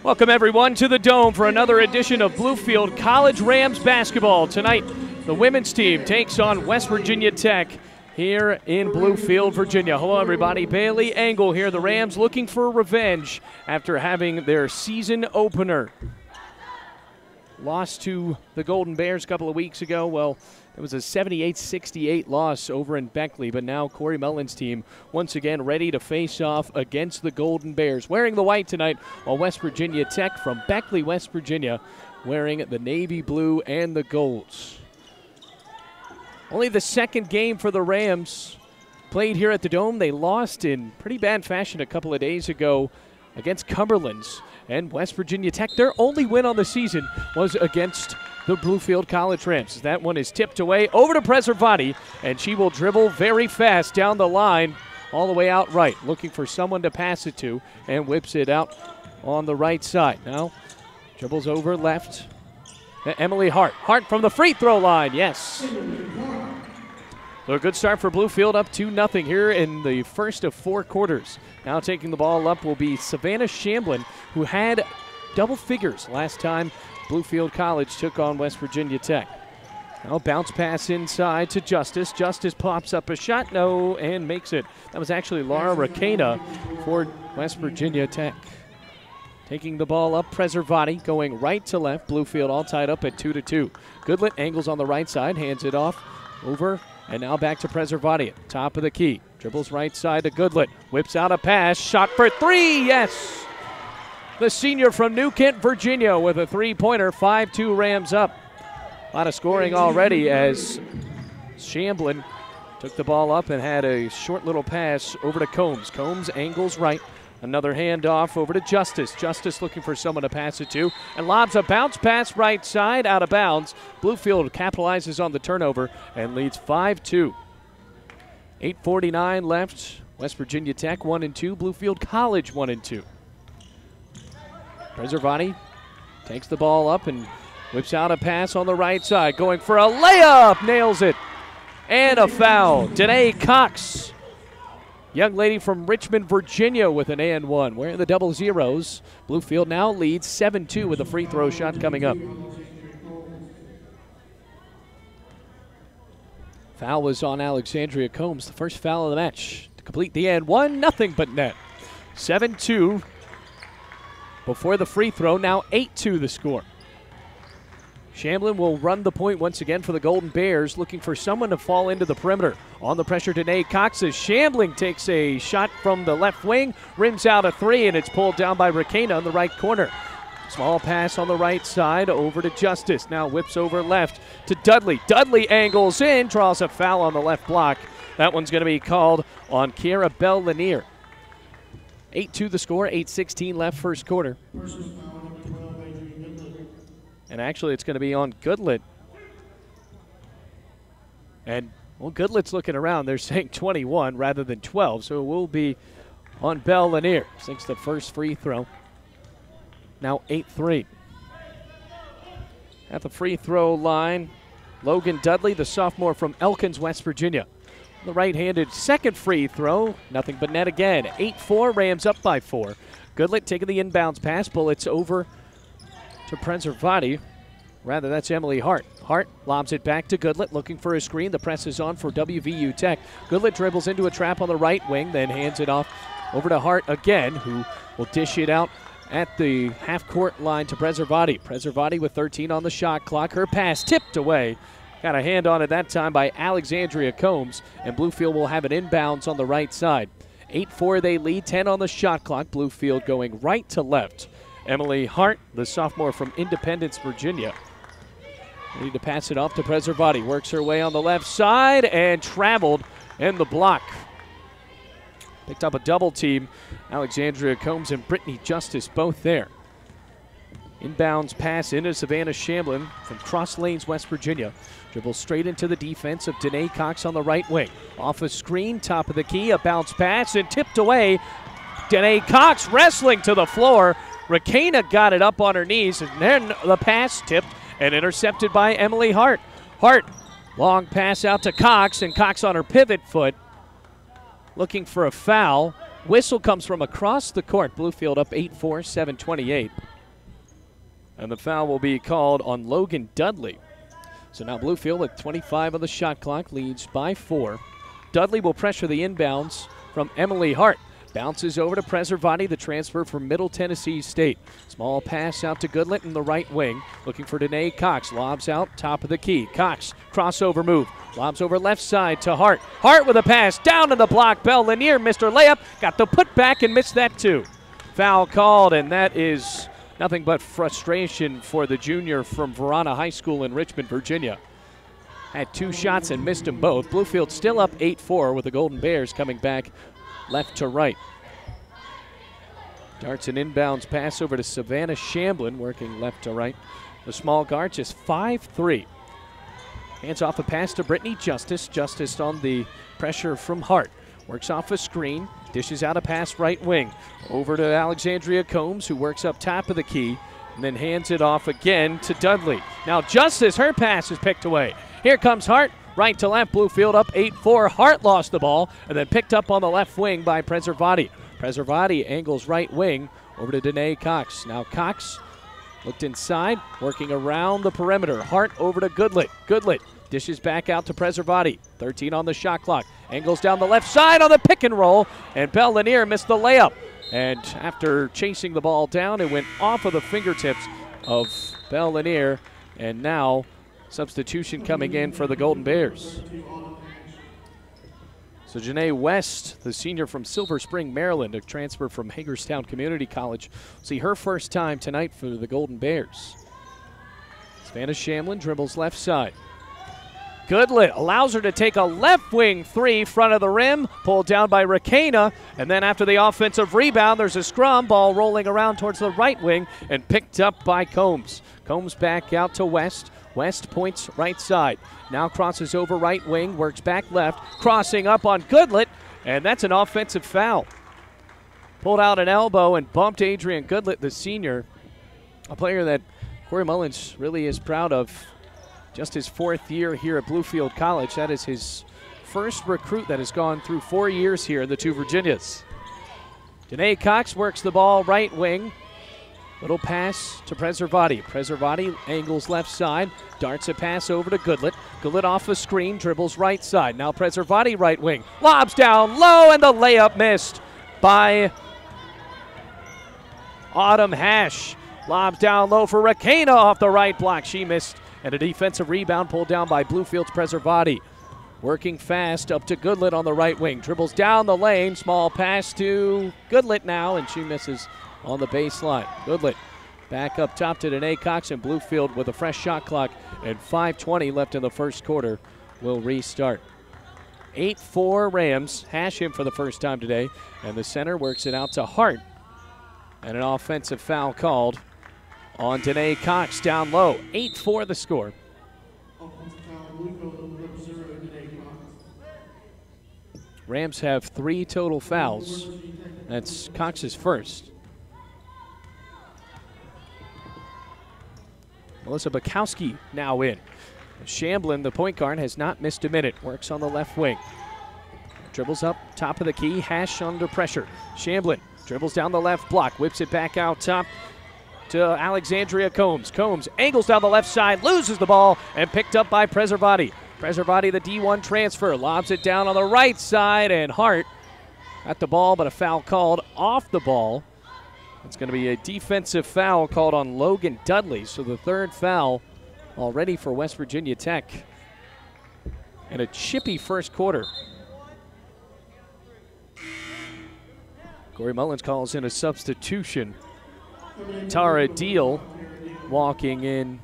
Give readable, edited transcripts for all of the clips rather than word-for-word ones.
Welcome everyone to the Dome for another edition of Bluefield College Rams basketball. Tonight, the women's team takes on West Virginia Tech here in Bluefield, Virginia. Hello everybody, Bailey Engel here. The Rams looking for revenge after having their season opener. Lost to the Golden Bears a couple of weeks ago. Well, it was a 78-68 loss over in Beckley, but now Corey Mullen's team once again ready to face off against the Golden Bears. Wearing the white tonight, while West Virginia Tech from Beckley, West Virginia, wearing the navy blue and the golds. Only the second game for the Rams played here at the Dome. They lost in pretty bad fashion a couple of days ago against Cumberland's. And West Virginia Tech, their only win on the season was against the Bluefield College Rams. That one is tipped away over to Preservati, and she will dribble very fast down the line all the way out right, looking for someone to pass it to, and whips it out on the right side. Now dribbles over left. Emily Hart. Hart from the free throw line, yes. So a good start for Bluefield, up 2-0 here in the first of 4 quarters. Now taking the ball up will be Savannah Shamblin, who had double figures last time Bluefield College took on West Virginia Tech. Now bounce pass inside to Justice. Justice pops up a shot, no, and makes it. That was actually Laura Rakena for West Virginia Tech. Taking the ball up, Preservati going right to left. Bluefield all tied up at 2-2. Goodlet angles on the right side, hands it off over. And now back to Preservati at top of the key. Dribbles right side to Goodlet. Whips out a pass. Shot for 3. Yes! The senior from New Kent, Virginia with a three-pointer. 5-2 Rams up. A lot of scoring already as Shamblin took the ball up and had a short little pass over to Combs. Combs angles right. Another handoff over to Justice. Justice looking for someone to pass it to and lobs a bounce pass right side out of bounds. Bluefield capitalizes on the turnover and leads 5-2. 8:49 left. West Virginia Tech 1-2. Bluefield College 1-2. Preservati takes the ball up and whips out a pass on the right side. Going for a layup. Nails it. And a foul. Danae Cox. Young lady from Richmond, Virginia with an and-1. Wearing the double zeros. Bluefield now leads 7-2 with a free throw shot coming up. Foul was on Alexandria Combs, the first foul of the match. To complete the and-1, nothing but net. 7-2 before the free throw, now 8-2 the score. Shamblin will run the point once again for the Golden Bears, looking for someone to fall into the perimeter. On the pressure, Danae Cox as Shamblin takes a shot from the left wing, rims out a 3, and it's pulled down by Rakena in the right corner. Small pass on the right side over to Justice. Now whips over left to Dudley. Dudley angles in, draws a foul on the left block. That one's going to be called on Kiara Bell-Lanier. 8-2 the score, 8:16 left first quarter. And actually, it's going to be on Goodlet. And, well, Goodlet's looking around. They're saying 21 rather than 12, so it will be on Bell-Lanier. Sinks the first free throw. Now 8-3. At the free throw line, Logan Dudley, the sophomore from Elkins, West Virginia. The right-handed second free throw, nothing but net again. 8-4, Rams up by 4. Goodlet taking the inbounds pass, bullets over to Preservati. Rather, that's Emily Hart. Hart lobs it back to Goodlet, looking for a screen. The press is on for WVU Tech. Goodlet dribbles into a trap on the right wing, then hands it off over to Hart again, who will dish it out at the half-court line to Preservati. Preservati with 13 on the shot clock. Her pass tipped away. Got a hand on it that time by Alexandria Combs, and Bluefield will have it inbounds on the right side. 8-4 they lead, 10 on the shot clock. Bluefield going right to left. Emily Hart, the sophomore from Independence, Virginia. Ready to pass it off to Preservati. Works her way on the left side and traveled in the block. Picked up a double team. Alexandria Combs and Brittany Justice both there. Inbounds pass into Savannah Shamblin from Cross Lanes, West Virginia. Dribbles straight into the defense of Danae Cox on the right wing. Off a screen, top of the key, a bounce pass and tipped away. Danae Cox wrestling to the floor. Rakena got it up on her knees, and then the pass tipped and intercepted by Emily Hart. Hart, long pass out to Cox, and Cox on her pivot foot looking for a foul. Whistle comes from across the court. Bluefield up 8-4, 7:28. And the foul will be called on Logan Dudley. So now Bluefield at 25 on the shot clock, leads by 4. Dudley will pressure the inbounds from Emily Hart. Bounces over to Preservati, the transfer from Middle Tennessee State. Small pass out to Goodlet in the right wing. Looking for Danae Cox. Lobs out, top of the key. Cox, crossover move. Lobs over left side to Hart. Hart with a pass down to the block. Bell Lanier missed her layup. Got the put back and missed that too. Foul called, and that is nothing but frustration for the junior from Verona High School in Richmond, Virginia. Had 2 shots and missed them both. Bluefield still up 8-4 with the Golden Bears coming back left to right. Darts an inbounds pass over to Savannah Shamblin, working left to right. The small guard just 5'3". Hands off a pass to Brittany Justice. Justice on the pressure from Hart. Works off a screen, dishes out a pass right wing. Over to Alexandria Combs, who works up top of the key, and then hands it off again to Dudley. Now Justice, her pass is picked away. Here comes Hart. Right to left, Bluefield up 8-4. Hart lost the ball and then picked up on the left wing by Preservati. Preservati angles right wing over to Danae Cox. Now Cox looked inside, working around the perimeter. Hart over to Goodlet. Goodlet dishes back out to Preservati. 13 on the shot clock. Angles down the left side on the pick and roll, and Bell Lanier missed the layup. And after chasing the ball down, it went off of the fingertips of Bell Lanier, and now substitution coming in for the Golden Bears. So Janae West, the senior from Silver Spring, Maryland, a transfer from Hagerstown Community College, see her first time tonight for the Golden Bears. Savannah Shamblin dribbles left side. Goodlet allows her to take a left wing 3, front of the rim, pulled down by Rakena, and then after the offensive rebound, there's a scrum, ball rolling around towards the right wing and picked up by Combs. Combs back out to West. West points right side. Now crosses over right wing, works back left, crossing up on Goodlet, and that's an offensive foul. Pulled out an elbow and bumped Adrian Goodlet, the senior, a player that Corey Mullins really is proud of. Just his 4th year here at Bluefield College. That is his first recruit that has gone through 4 years here in the 2 Virginias. Danae Cox works the ball right wing. Little pass to Preservati. Preservati angles left side, darts a pass over to Goodlet. Goodlet off a screen, dribbles right side. Now Preservati right wing. Lobs down low, and the layup missed by Autumn Hash. Lobs down low for Rakena off the right block. She missed, and a defensive rebound pulled down by Bluefield's Preservati. Working fast up to Goodlet on the right wing. Dribbles down the lane, small pass to Goodlet now, and she misses on the baseline. Goodlet back up top to Danae Cox, and Bluefield with a fresh shot clock and 5:20 left in the first quarter will restart. 8-4 Rams. Hash him for the first time today, and the center works it out to Hart. And an offensive foul called on Danae Cox down low. 8-4 the score. Rams have 3 total fouls. That's Cox's first. Melissa Bukowski now in. Shamblin, the point guard, has not missed a minute. Works on the left wing. Dribbles up, top of the key. Hash under pressure. Shamblin dribbles down the left block. Whips it back out top to Alexandria Combs. Combs angles down the left side, loses the ball, and picked up by Preservati. Preservati, the D1 transfer, lobs it down on the right side, and Hart at the ball, but a foul called off the ball. It's going to be a defensive foul called on Logan Dudley, so the 3rd foul already for West Virginia Tech. And a chippy first quarter. Corey Mullins calls in a substitution. Tara Deal walking in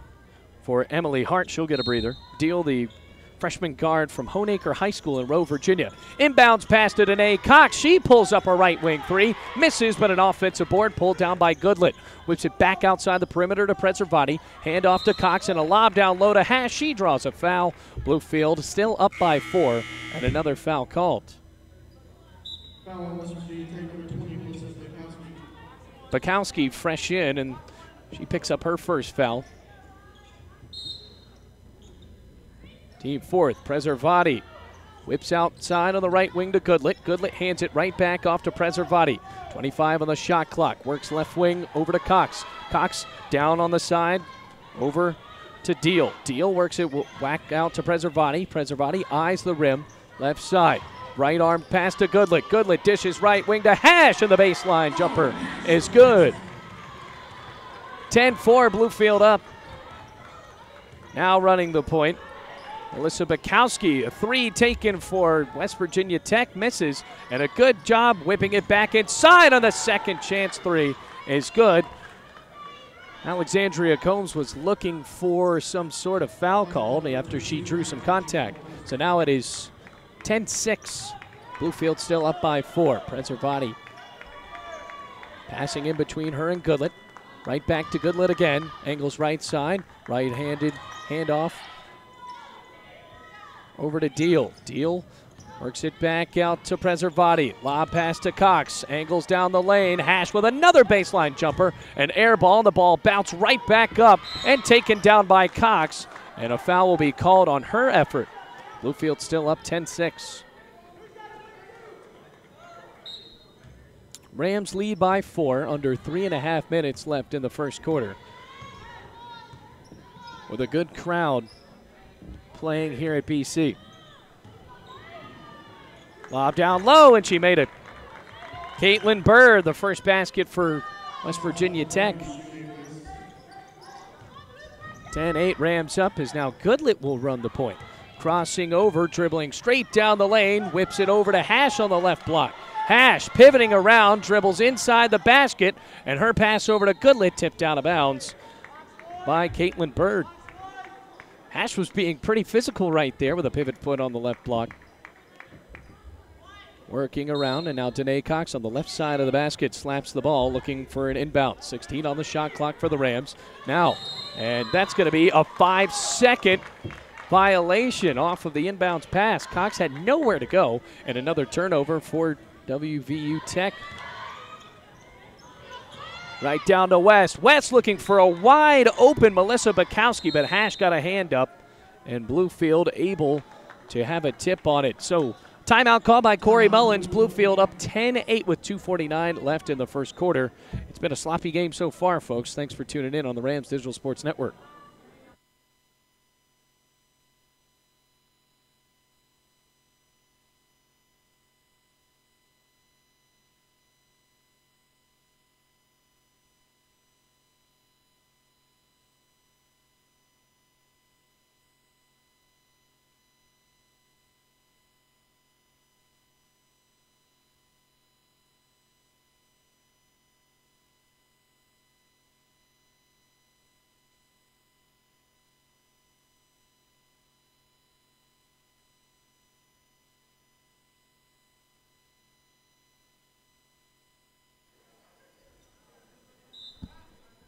for Emily Hart. She'll get a breather. Deal, the freshman guard from Honaker High School in Rowe, Virginia. Inbounds pass to Danae Cox. She pulls up a right wing 3. Misses, but an offensive board pulled down by Goodlet. Whips it back outside the perimeter to Preservati. Hand off to Cox and a lob down low to Hash. She draws a foul. Bluefield still up by 4, and another foul called. Bukowski fresh in, and she picks up her first foul. Team 4th, Preservati Whips outside on the right wing to Goodlet. Goodlet hands it right back off to Preservati. 25 on the shot clock. Works left wing over to Cox. Cox down on the side. Over to Deal. Deal works it whack out to Preservati. Preservati eyes the rim. Left side. Right arm pass to Goodlet. Goodlet dishes right wing to Hash, and the baseline jumper is good. 10-4, Bluefield up. Now running the point. Melissa Bukowski, a three taken for West Virginia Tech, misses, and a good job whipping it back inside on the second chance three is good. Alexandria Combs was looking for some sort of foul call after she drew some contact. So now it is 10-6. Bluefield still up by 4. Preservati passing in between her and Goodlet. Right back to Goodlet again. Angles right side. Right-handed handoff over to Deal. Deal works it back out to Preservati. Lob pass to Cox. Angles down the lane. Hash with another baseline jumper. An air ball. The ball bounced right back up and taken down by Cox. And a foul will be called on her effort. Bluefield still up 10-6. Rams lead by 4, under 3.5 minutes left in the first quarter. With a good crowd playing here at BC. Lob down low, and she made it. Caitlin Bird, the first basket for West Virginia Tech. 10-8, Rams up, as now Goodlet will run the point. Crossing over, dribbling straight down the lane, whips it over to Hash on the left block. Hash pivoting around, dribbles inside the basket, and her pass over to Goodlet tipped out of bounds by Caitlin Bird. Hash was being pretty physical right there with a pivot foot on the left block. Working around, and now Danae Cox on the left side of the basket slaps the ball, looking for an inbound. 16 on the shot clock for the Rams. Now, and that's going to be a 5-second violation off of the inbounds pass. Cox had nowhere to go, and another turnover for WVU Tech. Right down to West. West looking for a wide open Melissa Bukowski, but Hash got a hand up, and Bluefield able to have a tip on it. So timeout call by Corey Mullins. Bluefield up 10-8 with 2:49 left in the first quarter. It's been a sloppy game so far, folks. Thanks for tuning in on the Rams Digital Sports Network.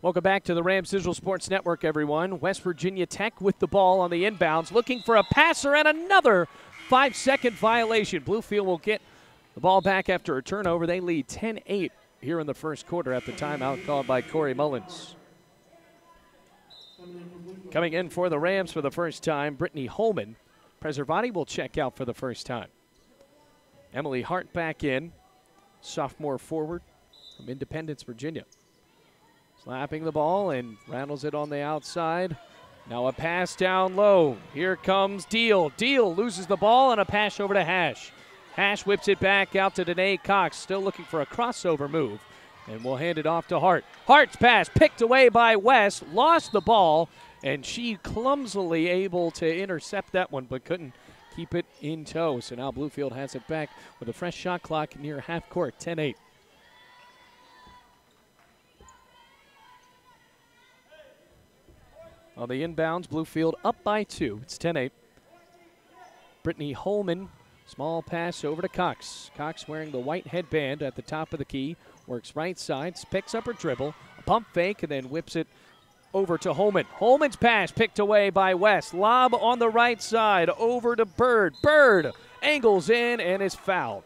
Welcome back to the Rams Digital Sports Network, everyone. West Virginia Tech with the ball on the inbounds, looking for a passer, and another 5-second violation. Bluefield will get the ball back after a turnover. They lead 10-8 here in the first quarter at the timeout called by Corey Mullins. Coming in for the Rams for the first time, Brittany Holman. Preservati will check out for the first time. Emily Hart back in, sophomore forward from Independence, Virginia. Slapping the ball and rattles it on the outside. Now a pass down low. Here comes Deal. Deal loses the ball and a pass over to Hash. Hash whips it back out to Danae Cox, still looking for a crossover move. And we'll hand it off to Hart. Hart's pass picked away by West, lost the ball, and she clumsily able to intercept that one, but couldn't keep it in tow. So now Bluefield has it back with a fresh shot clock near half court, 10-8. On the inbounds, Bluefield up by 2. It's 10-8. Brittany Holman, small pass over to Cox. Cox wearing the white headband at the top of the key. Works right side, picks up her dribble, a pump fake, and then whips it over to Holman. Holman's pass picked away by West. Lob on the right side over to Bird. Bird angles in and is fouled.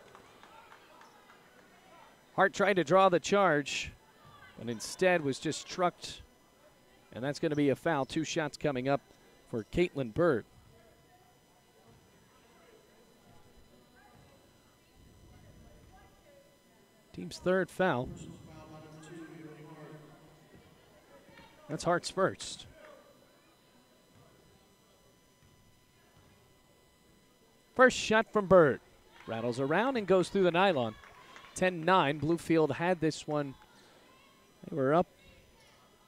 Hart tried to draw the charge, but instead was just trucked. And that's going to be a foul. 2 shots coming up for Caitlin Bird. Team's third foul. That's Hart's first. First shot from Bird. Rattles around and goes through the nylon. 10-9. Bluefield had this one. They were up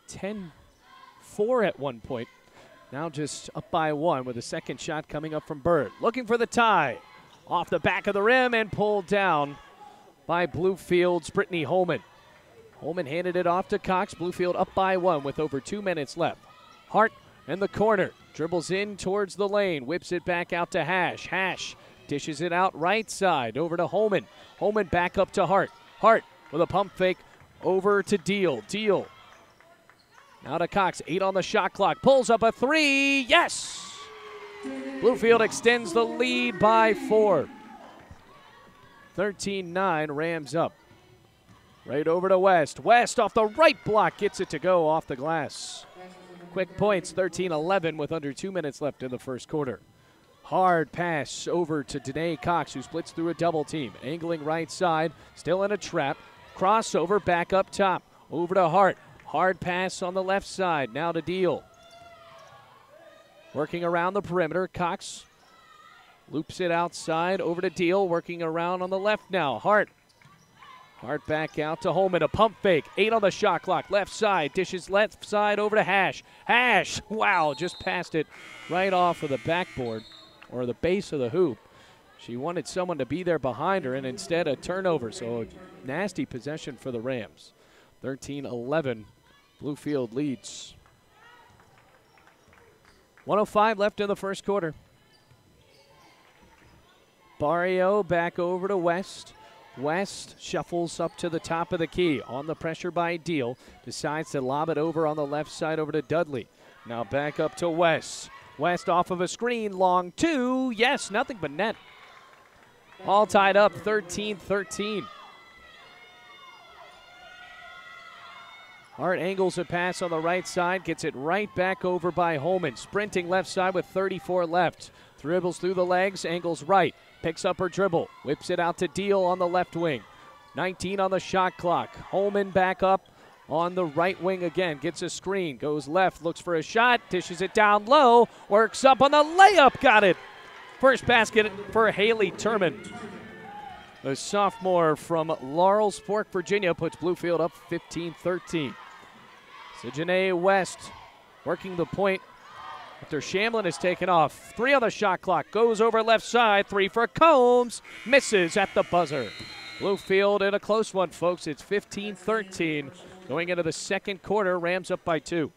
10-4 at one point. Now just up by one with a second shot coming up from Bird. Looking for the tie. Off the back of the rim and pulled down by Bluefield's Brittany Holman. Holman handed it off to Cox. Bluefield up by one with over 2 minutes left. Hart in the corner. Dribbles in towards the lane. Whips it back out to Hash. Hash dishes it out right side over to Holman. Holman back up to Hart. Hart with a pump fake over to Deal. Deal now to Cox. 8 on the shot clock. Pulls up a three. Yes! Bluefield extends the lead by 4. 13-9. Rams up. Right over to West. West off the right block. Gets it to go off the glass. Quick points. 13-11 with under 2 minutes left in the first quarter. Hard pass over to Danae Cox, who splits through a double team. Angling right side. Still in a trap. Crossover back up top. Over to Hart. Hard pass on the left side. Now to Deal. Working around the perimeter. Cox loops it outside. Over to Deal. Working around on the left now. Hart. Hart back out to Holman. A pump fake. 8 on the shot clock. Left side. Dishes left side over to Hash. Hash. Wow. Just passed it right off of the backboard or the base of the hoop. She wanted someone to be there behind her, and instead a turnover. So a nasty possession for the Rams. 13-11. Bluefield leads. 1:05 left in the first quarter. Barrio back over to West. West shuffles up to the top of the key. On the pressure by Deal. Decides to lob it over on the left side over to Dudley. Now back up to West. West off of a screen. Long two. Yes, nothing but net. All tied up. 13-13. Hart angles a pass on the right side. Gets it right back over by Holman. Sprinting left side with 34 left. Dribbles through the legs. Angles right. Picks up her dribble. Whips it out to Deal on the left wing. 19 on the shot clock. Holman back up on the right wing again. Gets a screen. Goes left. Looks for a shot. Dishes it down low. Works up on the layup. Got it. First basket for Haley Turman. The sophomore from Laurel's Fork, Virginia, puts Bluefield up 15-13. So Janae West working the point after Shamlin is taken off. 3 on the shot clock. Goes over left side. 3 for Combs. Misses at the buzzer. Bluefield in a close one, folks. It's 15-13. Going into the second quarter, Rams up by 2.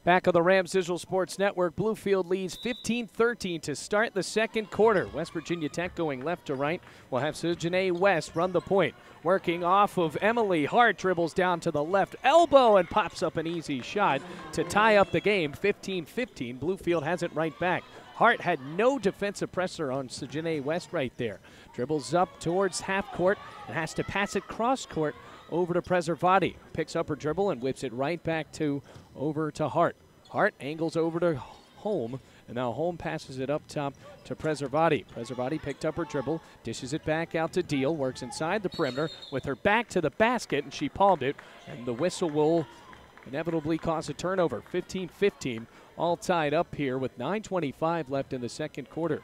Back on the Rams Digital Sports Network, Bluefield leads 15-13 to start the second quarter. West Virginia Tech going left to right. We'll have Janae West run the point. Working off of Emily Hart, dribbles down to the left elbow and pops up an easy shot to tie up the game. 15-15. Bluefield has it right back. Hart had no defensive pressure on Janae West right there. Dribbles up towards half court and has to pass it cross court over to Preservati. Picks up her dribble and whips it right back over to Hart. Hart angles over to Holm, and now Holm passes it up top to Preservati. Preservati picked up her dribble, dishes it back out to Deal, works inside the perimeter with her back to the basket, and she palmed it, and the whistle will inevitably cause a turnover. 15-15, all tied up here with 9:25 left in the second quarter.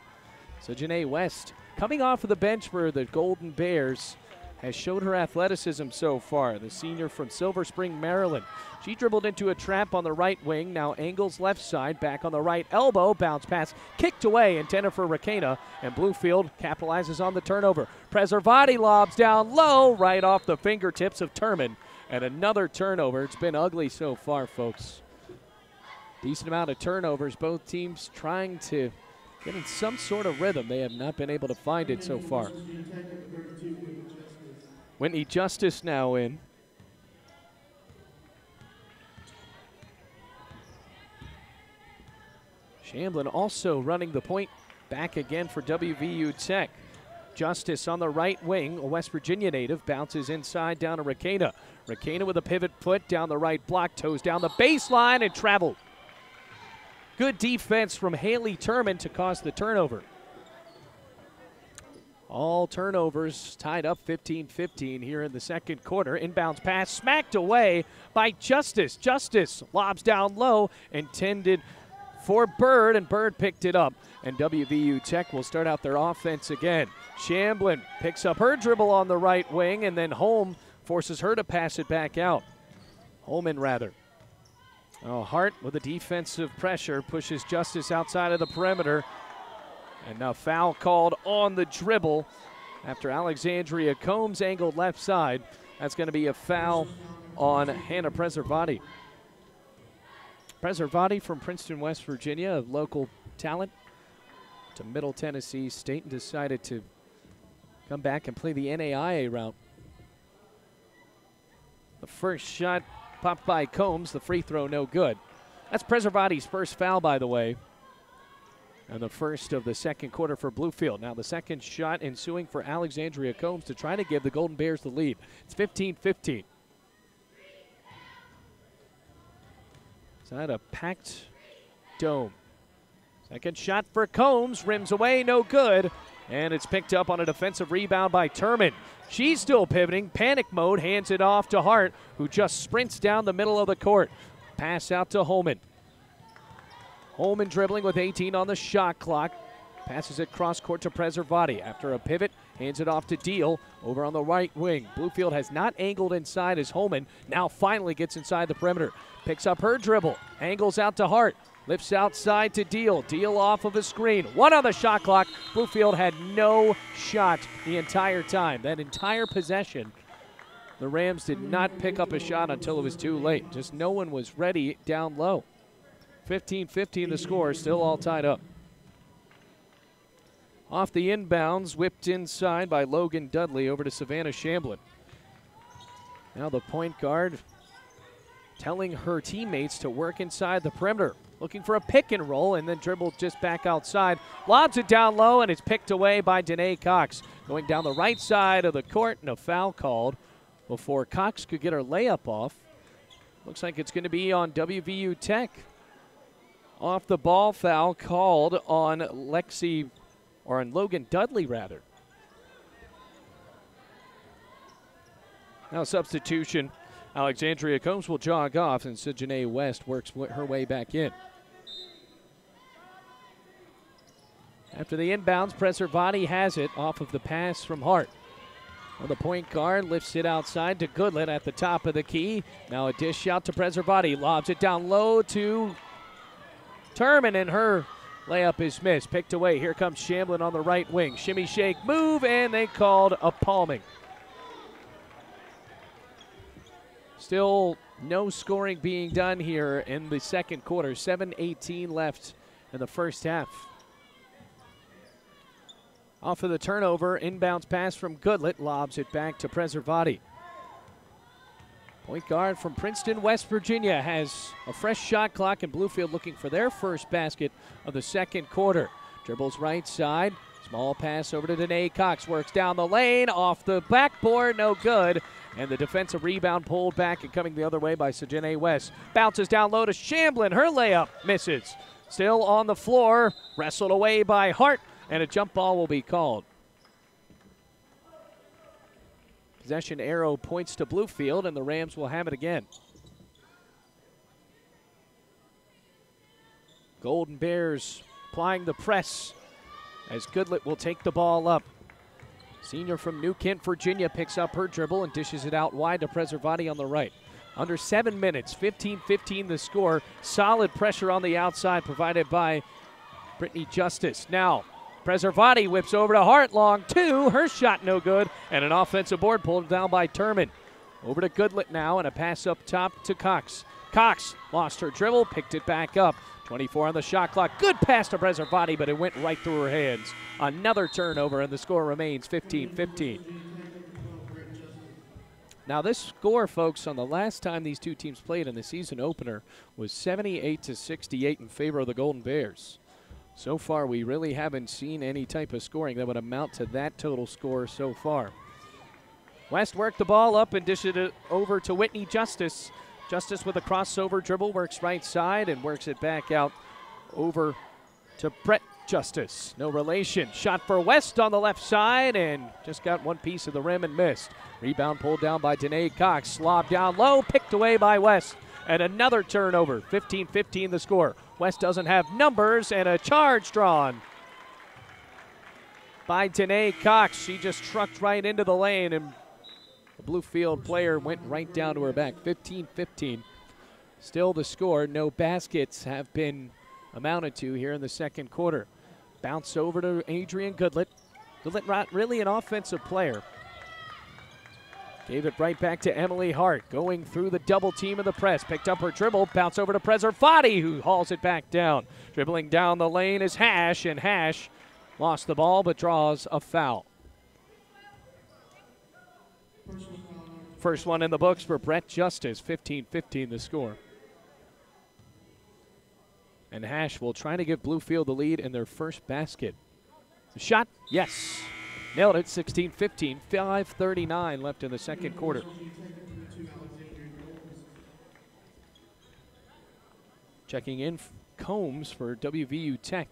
So Janae West, coming off of the bench for the Golden Bears, has showed her athleticism so far. The senior from Silver Spring, Maryland. She dribbled into a trap on the right wing, now angles left side, back on the right elbow, bounce pass, kicked away, intended for Rakena, and Bluefield capitalizes on the turnover. Preservati lobs down low, right off the fingertips of Turman, and another turnover. It's been ugly so far, folks. Decent amount of turnovers, both teams trying to get in some sort of rhythm. They have not been able to find it so far. Whitney Justice now in. Shamblin also running the point back again for WVU Tech. Justice on the right wing, a West Virginia native, bounces inside down to Rakena. Rakena with a pivot foot down the right block, toes down the baseline and traveled. Good defense from Haley Turman to cause the turnover. All turnovers tied up 15-15 here in the second quarter. Inbounds pass smacked away by Justice. Justice lobs down low, intended for Bird, and Bird picked it up. And WVU Tech will start out their offense again. Shamblin picks up her dribble on the right wing, and then Holm forces her to pass it back out. Holman, rather. Oh, Hart with a defensive pressure pushes Justice outside of the perimeter. And now foul called on the dribble after Alexandria Combs angled left side. That's going to be a foul on Hannah Preservati. Preservati from Princeton, West Virginia, a local talent to Middle Tennessee State, and decided to come back and play the NAIA route. The first shot popped by Combs, the free throw no good. That's Preservati's first foul, by the way. And the first of the second quarter for Bluefield. Now the second shot ensuing for Alexandria Combs to try to give the Golden Bears the lead. It's 15-15. Inside a packed dome. Second shot for Combs, rims away, no good. And it's picked up on a defensive rebound by Turman. She's still pivoting, panic mode, hands it off to Hart, who just sprints down the middle of the court. Pass out to Holman. Holman dribbling with 18 on the shot clock. Passes it cross court to Preservati. After a pivot, hands it off to Deal over on the right wing. Bluefield has not angled inside as Holman now finally gets inside the perimeter. Picks up her dribble, angles out to Hart. Lifts outside to Deal. Deal off of a screen. One on the shot clock. Bluefield had no shot the entire time. That entire possession, the Rams did not pick up a shot until it was too late. Just no one was ready down low. 15-15 the score, still all tied up. Off the inbounds, whipped inside by Logan Dudley over to Savannah Shamblin. Now the point guard telling her teammates to work inside the perimeter. Looking for a pick and roll, and then dribbled just back outside. Lobs it down low, and it's picked away by Danae Cox. Going down the right side of the court, and a foul called before Cox could get her layup off. Looks like it's going to be on WVU Tech. Off the ball foul called on Logan Dudley, rather. Now substitution. Alexandria Combs will jog off, and Janae West works her way back in. After the inbounds, Preservati has it off of the pass from Hart. Well, the point guard lifts it outside to Goodland at the top of the key. Now a dish out to Preservati. Lobs it down low to Turman, and her layup is missed. Picked away. Here comes Shamblin on the right wing. Shimmy shake move, and they called a palming. Still No scoring being done here in the second quarter. 7:18 left in the first half. Off of the turnover, inbounds pass from Goodlett, lobs it back to Preservati. Point guard from Princeton, West Virginia, has a fresh shot clock, and Bluefield looking for their first basket of the second quarter. Dribbles right side, small pass over to Danae Cox, works down the lane, off the backboard, no good. And the defensive rebound pulled back and coming the other way by Sajene West. Bounces down low to Shamblin, her layup misses. Still on the floor, wrestled away by Hart, and a jump ball will be called. Possession arrow points to Bluefield, and the Rams will have it again. Golden Bears applying the press as Goodlett will take the ball up. Senior from New Kent, Virginia, picks up her dribble and dishes it out wide to Preservati on the right. Under 7 minutes, 15-15 the score. Solid pressure on the outside provided by Brittany Justice. Now, Preservati whips over to Hart, long two. Her shot no good, and an offensive board pulled down by Turman. Over to Goodlett now, and a pass up top to Cox. Cox lost her dribble, picked it back up. 24 on the shot clock. Good pass to Preservati, but it went right through her hands. Another turnover, and the score remains 15-15. Now this score, folks, on the last time these two teams played in the season opener was 78-68 in favor of the Golden Bears. So far, we really haven't seen any type of scoring that would amount to that total score so far. West worked the ball up and dished it over to Whitney Justice. Justice with a crossover dribble, works right side and works it back out over to Brett Justice. No relation. Shot for West on the left side and just got one piece of the rim and missed. Rebound pulled down by Danae Cox. Slob down low, picked away by West. And another turnover. 15-15 the score. West doesn't have numbers, and a charge drawn by Danae Cox. She just trucked right into the lane, and the Bluefield player went right down to her back. 15-15. Still the score. No baskets have been amounted to here in the second quarter. Bounce over to Adrian Goodlett. Goodlett not really an offensive player. Gave it right back to Emily Hart, going through the double team of the press. Picked up her dribble, bounce over to Preservati, who hauls it back down. Dribbling down the lane is Hash, and Hash lost the ball but draws a foul. First one in the books for Brett Justice. 15-15 the score. And Hash will try to give Bluefield the lead in their first basket. The shot, yes. Nailed it, 16-15, 5:39 left in the second quarter. Checking in Combs for WVU Tech.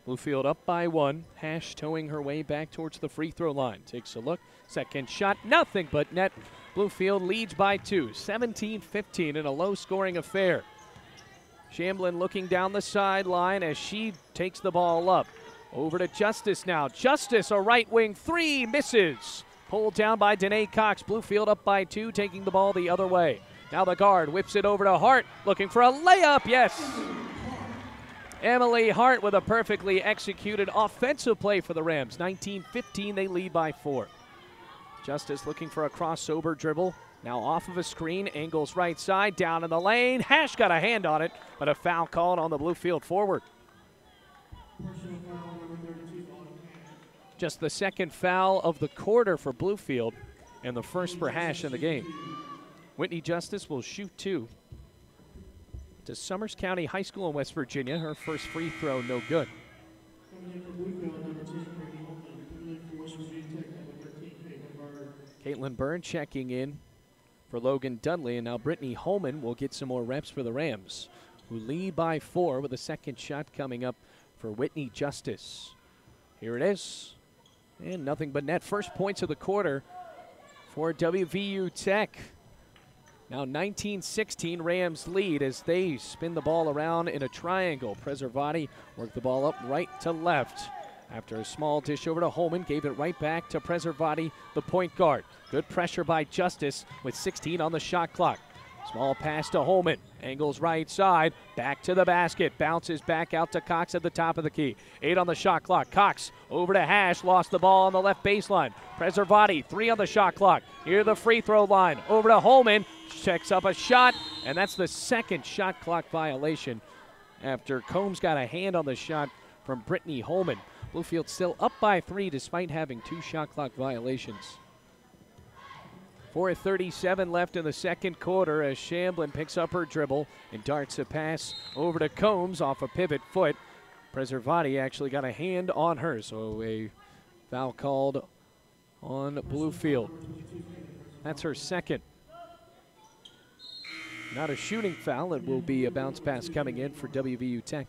Bluefield up by one. Hash towing her way back towards the free throw line. Takes a look, second shot, nothing but net. Bluefield leads by two, 17-15 in a low-scoring affair. Shamblin looking down the sideline as she takes the ball up. Over to Justice now. Justice, a right wing three, misses. Pulled down by Danae Cox. Bluefield up by two, taking the ball the other way. Now the guard whips it over to Hart, looking for a layup, yes. Emily Hart with a perfectly executed offensive play for the Rams. 19-15, they lead by four. Justice looking for a crossover dribble. Now off of a screen, angles right side, down in the lane. Hash got a hand on it, but a foul called on the Bluefield forward. Just the second foul of the quarter for Bluefield and the first for Hash in the game. Whitney Justice will shoot two. To Summers County High School in West Virginia, her first free throw no good. Caitlin Byrne checking in for Logan Dudley, and now Brittany Holman will get some more reps for the Rams, who lead by four with a second shot coming up for Whitney Justice. Here it is, and nothing but net. First points of the quarter for WVU Tech. Now 19-16, Rams lead as they spin the ball around in a triangle. Preservati worked the ball up right to left. After a small dish over to Holman, gave it right back to Preservati, the point guard. Good pressure by Justice with 16 on the shot clock. Small pass to Holman, angles right side, back to the basket, bounces back out to Cox at the top of the key. 8 on the shot clock. Cox over to Hash, lost the ball on the left baseline. Preservati, 3 on the shot clock. Near the free throw line, over to Holman, checks up a shot, and that's the second shot clock violation after Combs got a hand on the shot from Brittany Holman. Bluefield still up by 3 despite having 2 shot clock violations. 4:37 left in the second quarter as Shamblin picks up her dribble and darts a pass over to Combs off a pivot foot. Preservati actually got a hand on her, so a foul called on Bluefield. That's her second. Not a shooting foul. It will be a bounce pass coming in for WVU Tech.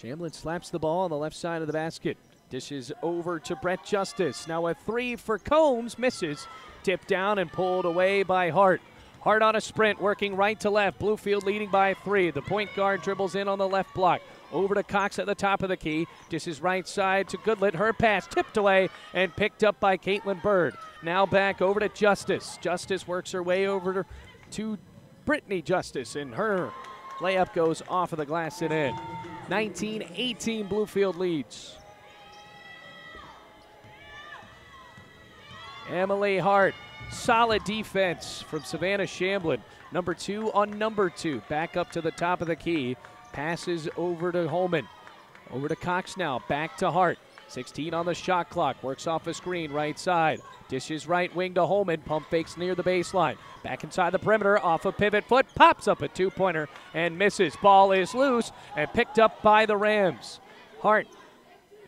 Shamblin slaps the ball on the left side of the basket. Dishes over to Brett Justice. Now a 3 for Combs, misses. Tipped down and pulled away by Hart. Hart on a sprint, working right to left. Bluefield leading by 3. The point guard dribbles in on the left block. Over to Cox at the top of the key. Dishes right side to Goodlet. Her pass tipped away and picked up by Caitlin Bird. Now back over to Justice. Justice works her way over to Brittany Justice, and her layup goes off of the glass and in. 19-18 Bluefield leads. Emily Hart, solid defense from Savannah Shamblin. Number 2 on number 2. Back up to the top of the key. Passes over to Holman. Over to Cox now. Back to Hart. 16 on the shot clock. Works off a screen right side. Dishes right wing to Holman. Pump fakes near the baseline. Back inside the perimeter. Off a pivot foot. Pops up a 2-pointer and misses. Ball is loose and picked up by the Rams. Hart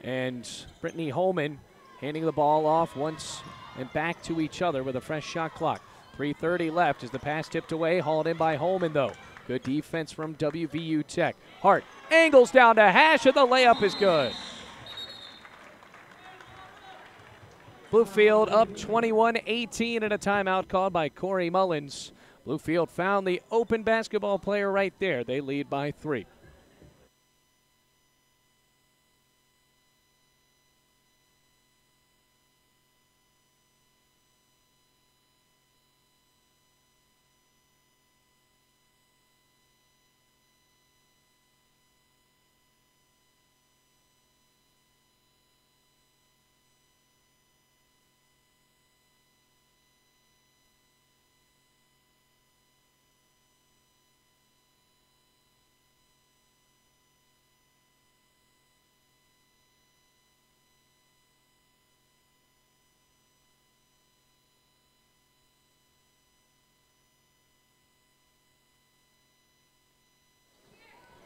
and Brittany Holman handing the ball off once and back to each other with a fresh shot clock. 3:30 left as the pass tipped away. Hauled in by Holman, though. Good defense from WVU Tech. Hart angles down to Hash, and the layup is good. Bluefield up 21-18 and a timeout called by Corey Mullins. Bluefield found the open basketball player right there. They lead by 3.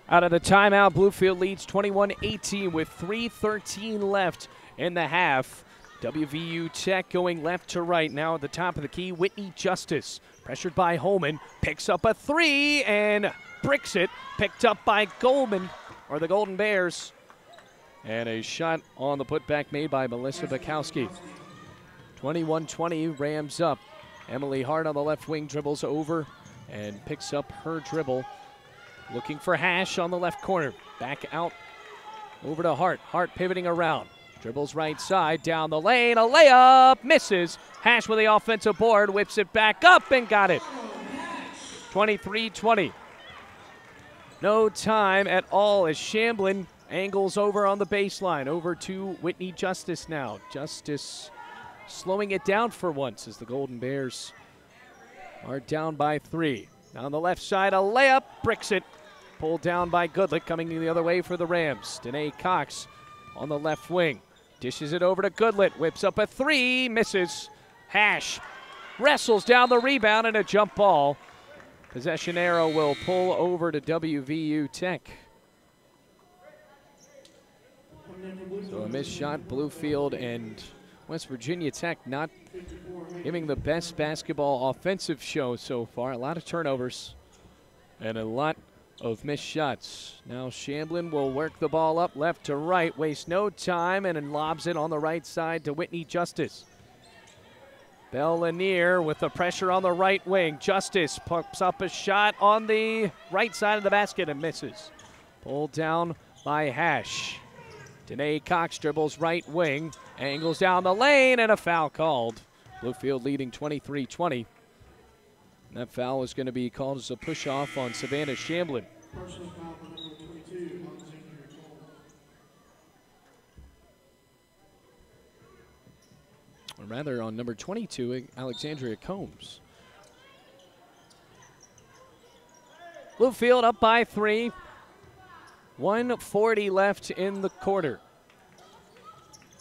Out of the timeout, Bluefield leads 21-18 with 3:13 left in the half. WVU Tech going left to right. Now at the top of the key, Whitney Justice. Pressured by Holman, picks up a 3 and bricks it. Picked up by Goldman, or the Golden Bears. And a shot on the putback made by Melissa Bukowski. 21-20, Rams up. Emily Hart on the left wing dribbles over and picks up her dribble. Looking for Hash on the left corner. Back out over to Hart. Hart pivoting around. Dribbles right side, down the lane. A layup, misses. Hash with the offensive board, whips it back up and got it. 23-20. No time at all as Shamblin angles over on the baseline. Over to Whitney Justice now. Justice slowing it down for once as the Golden Bears are down by 3. On the left side, a layup, bricks it. Pulled down by Goodlick, coming the other way for the Rams. Danae Cox on the left wing. Dishes it over to Goodlick, whips up a 3, misses. Hash wrestles down the rebound and a jump ball. Possession arrow will pull over to WVU Tech. So a missed shot, Bluefield and West Virginia Tech not giving the best basketball offensive show so far. A lot of turnovers and a lot of missed shots. Now Shamblin will work the ball up left to right, waste no time, and then lobs it on the right side to Whitney Justice. Bell Lanier with the pressure on the right wing. Justice pops up a shot on the right side of the basket and misses. Pulled down by Hash. Danae Cox dribbles right wing, angles down the lane, and a foul called. Bluefield leading 23-20. And that foul is going to be called as a push-off on Savannah Shamblin. or rather on number 22, Alexandria Combs. Bluefield up by 3. 1:40 left in the quarter.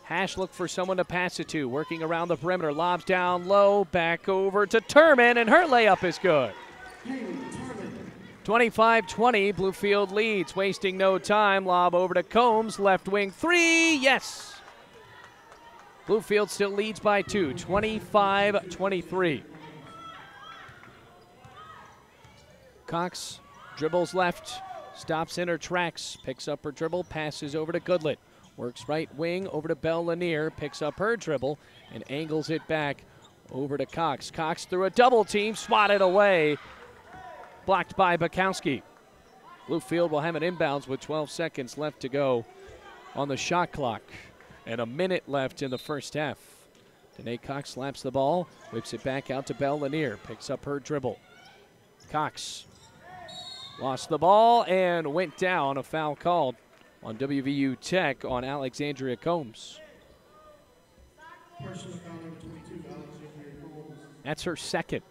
Hash look for someone to pass it to, working around the perimeter, lobs down low, back over to Turman, and her layup is good. 25-20, Bluefield leads, wasting no time, lob over to Combs, left wing 3, yes! Bluefield still leads by 2, 25-23. Cox dribbles left, stops in her tracks, picks up her dribble, passes over to Goodlet. Works right wing over to Belle Lanier, picks up her dribble and angles it back over to Cox. Cox through a double team, swatted away, blocked by Bukowski. Bluefield will have an inbounds with 12 seconds left to go on the shot clock and a minute left in the first half. Danae Cox slaps the ball, whips it back out to Belle Lanier, picks up her dribble. Cox lost the ball and went down, a foul called on WVU Tech on Alexandria Combs. That's her second.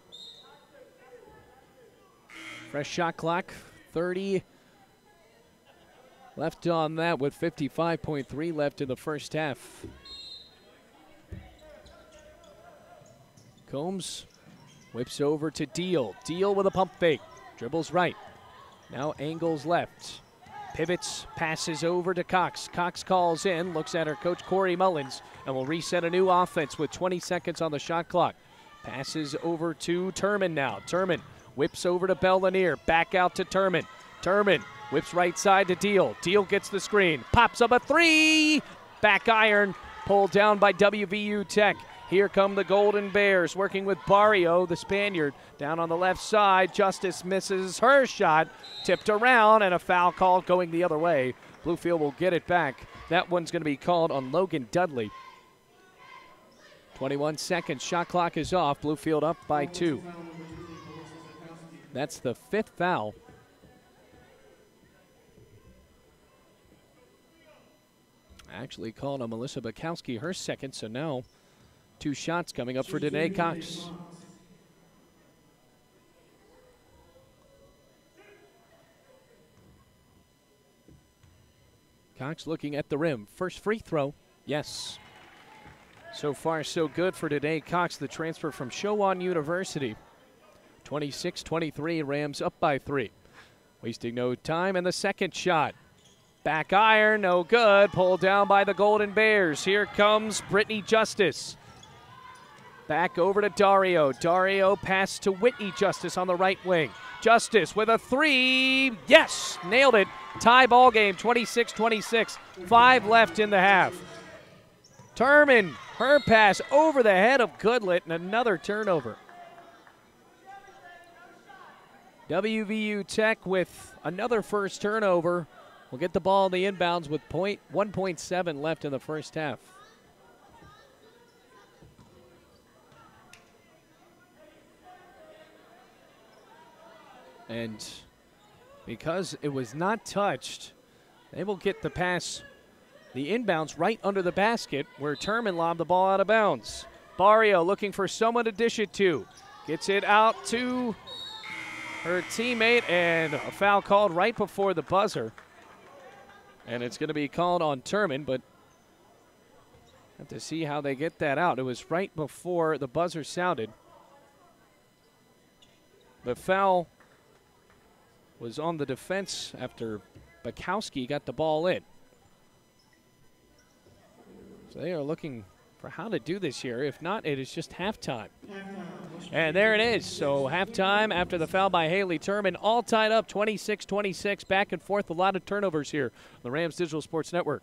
Fresh shot clock, 30 left on that with 55.3 left in the first half. Combs whips over to Deal. Deal with a pump fake. Dribbles right. Now angles left. Pivots, passes over to Cox. Cox calls in, looks at her coach Corey Mullins, and will reset a new offense with 20 seconds on the shot clock. Passes over to Turman now. Turman whips over to Belle Lanier, back out to Turman. Turman whips right side to Deal. Deal gets the screen, pops up a 3. Back iron, pulled down by WVU Tech. Here come the Golden Bears, working with Barrio, the Spaniard, down on the left side. Justice misses her shot, tipped around, and a foul called going the other way. Bluefield will get it back. That one's going to be called on Logan Dudley. 21 seconds, shot clock is off. Bluefield up by 2. That's the 5th foul. Actually called on Melissa Bukowski, her second, so now 2 shots coming up for Danae Cox. Cox looking at the rim. First free throw, yes. So far, so good for Danae Cox, the transfer from Chowan University. 26-23, Rams up by 3. Wasting no time, and the second shot. Back iron, no good. Pulled down by the Golden Bears. Here comes Brittany Justice. Back over to Dario. Dario pass to Whitney Justice on the right wing. Justice with a 3. Yes, nailed it. Tie ball game, 26-26. 5 left in the half. Turman, her pass over the head of Goodlet, and another turnover. WVU Tech with another first turnover. We'll get the ball in the inbounds with 1.7 left in the first half. And because it was not touched, they will get the pass, the inbounds right under the basket where Turman lobbed the ball out of bounds. Barrio looking for someone to dish it to. Gets it out to her teammate, and a foul called right before the buzzer. And it's going to be called on Turman, but have to see how they get that out. It was right before the buzzer sounded. The foul was on the defense after Bukowski got the ball in. So they are looking for how to do this here. If not, it is just halftime. And there it is. So halftime after the foul by Haley Turman, all tied up 26-26, back and forth. A lot of turnovers here on the Rams Digital Sports Network.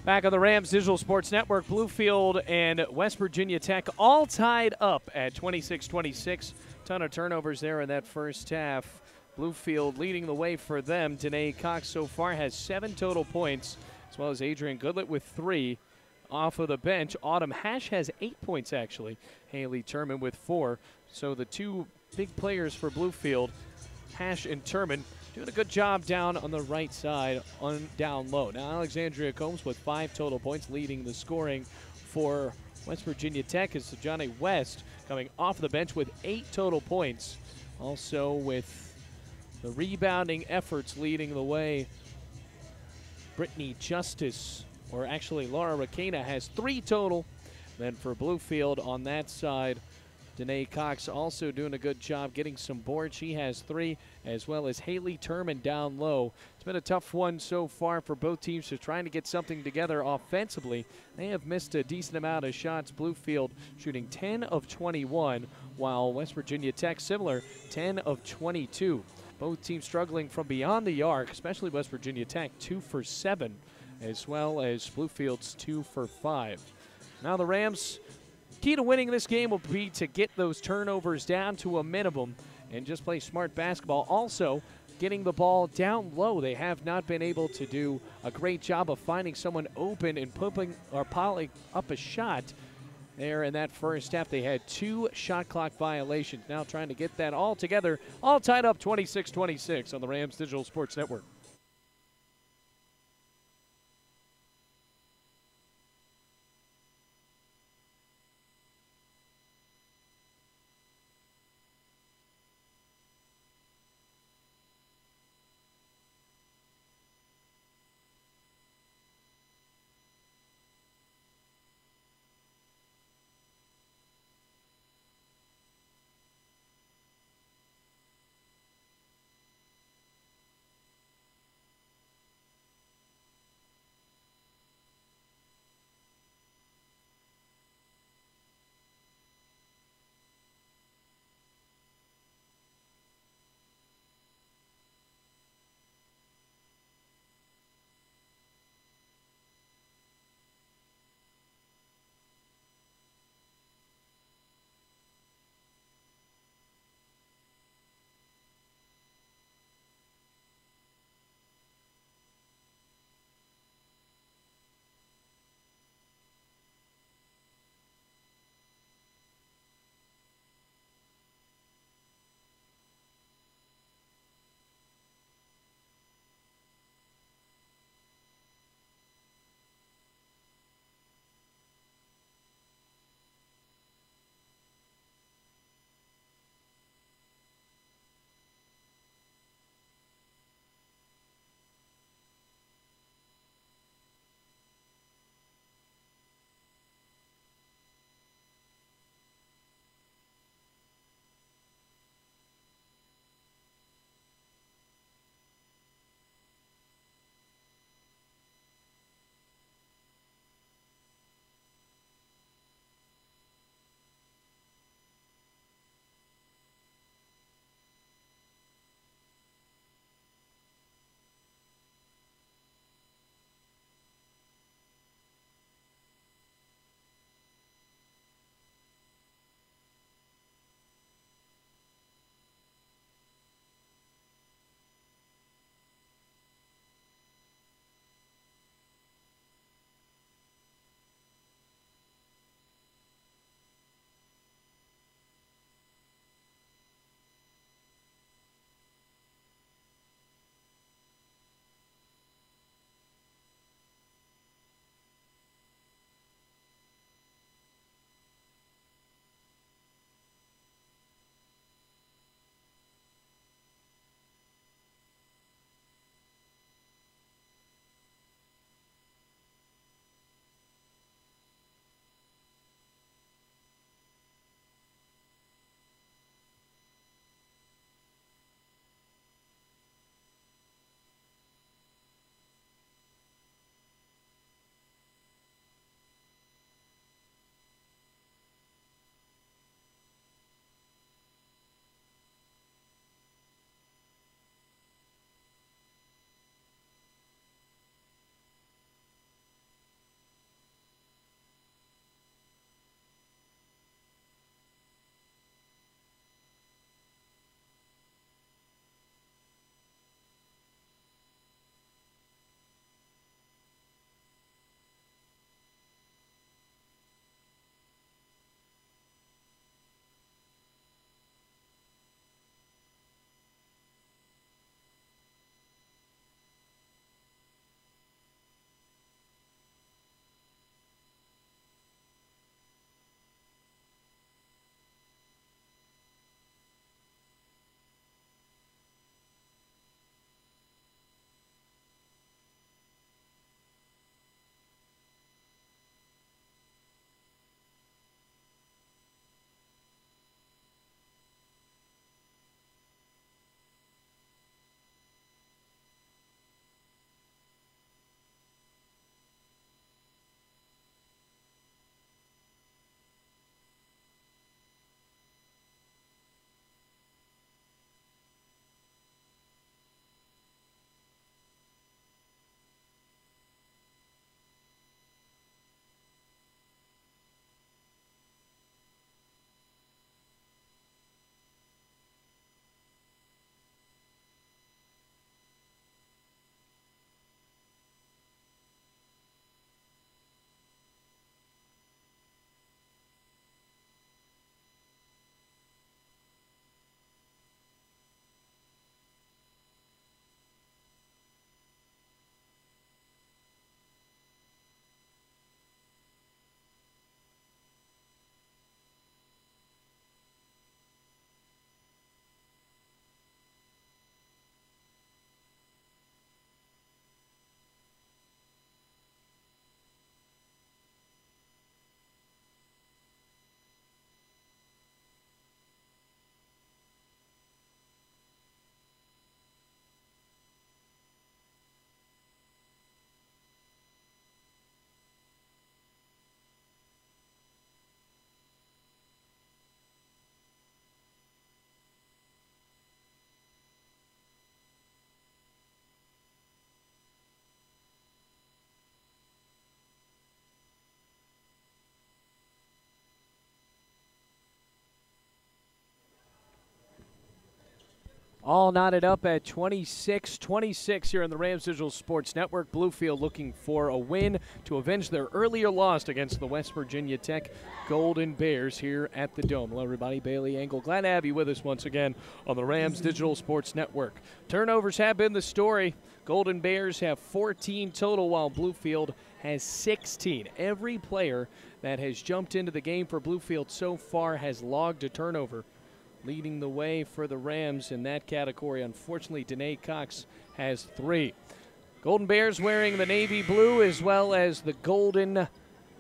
Back on the Rams Digital Sports Network, Bluefield and West Virginia Tech all tied up at 26-26. Ton of turnovers there in that first half. Bluefield leading the way for them. Danae Cox so far has 7 total points, as well as Adrian Goodlett with 3. Off of the bench, Autumn Hash has 8 points actually. Haley Turman with 4. So the two big players for Bluefield, Hash and Turman, doing a good job down on the right side, on down low. Now Alexandria Combs with 5 total points, leading the scoring for West Virginia Tech is Sejani West coming off the bench with 8 total points. Also with the rebounding efforts leading the way, Brittany Justice, or actually Laura Rakena, has 3 total. Then for Bluefield on that side, Danae Cox also doing a good job getting some boards. She has 3, as well as Haley Turman down low. It's been a tough one so far for both teams, just trying to get something together offensively. They have missed a decent amount of shots. Bluefield shooting 10 of 21, while West Virginia Tech similar, 10 of 22. Both teams struggling from beyond the arc, especially West Virginia Tech, 2 for 7, as well as Bluefield's 2 for 5. Now the Rams, key to winning this game will be to get those turnovers down to a minimum and just play smart basketball. Also, getting the ball down low. They have not been able to do a great job of finding someone open and popping or piling up a shot there in that first half. They had 2 shot clock violations. Now trying to get that all together, all tied up 26-26 on the Rams Digital Sports Network. All knotted up at 26-26 here on the Rams Digital Sports Network. Bluefield looking for a win to avenge their earlier loss against the West Virginia Tech Golden Bears here at the Dome. Hello, everybody. Bailey Engel. Glad to have you with us once again on the Rams Digital Sports Network. Turnovers have been the story. Golden Bears have 14 total, while Bluefield has 16. Every player that has jumped into the game for Bluefield so far has logged a turnover. Leading the way for the Rams in that category, unfortunately, Danae Cox has 3. Golden Bears wearing the navy blue as well as the golden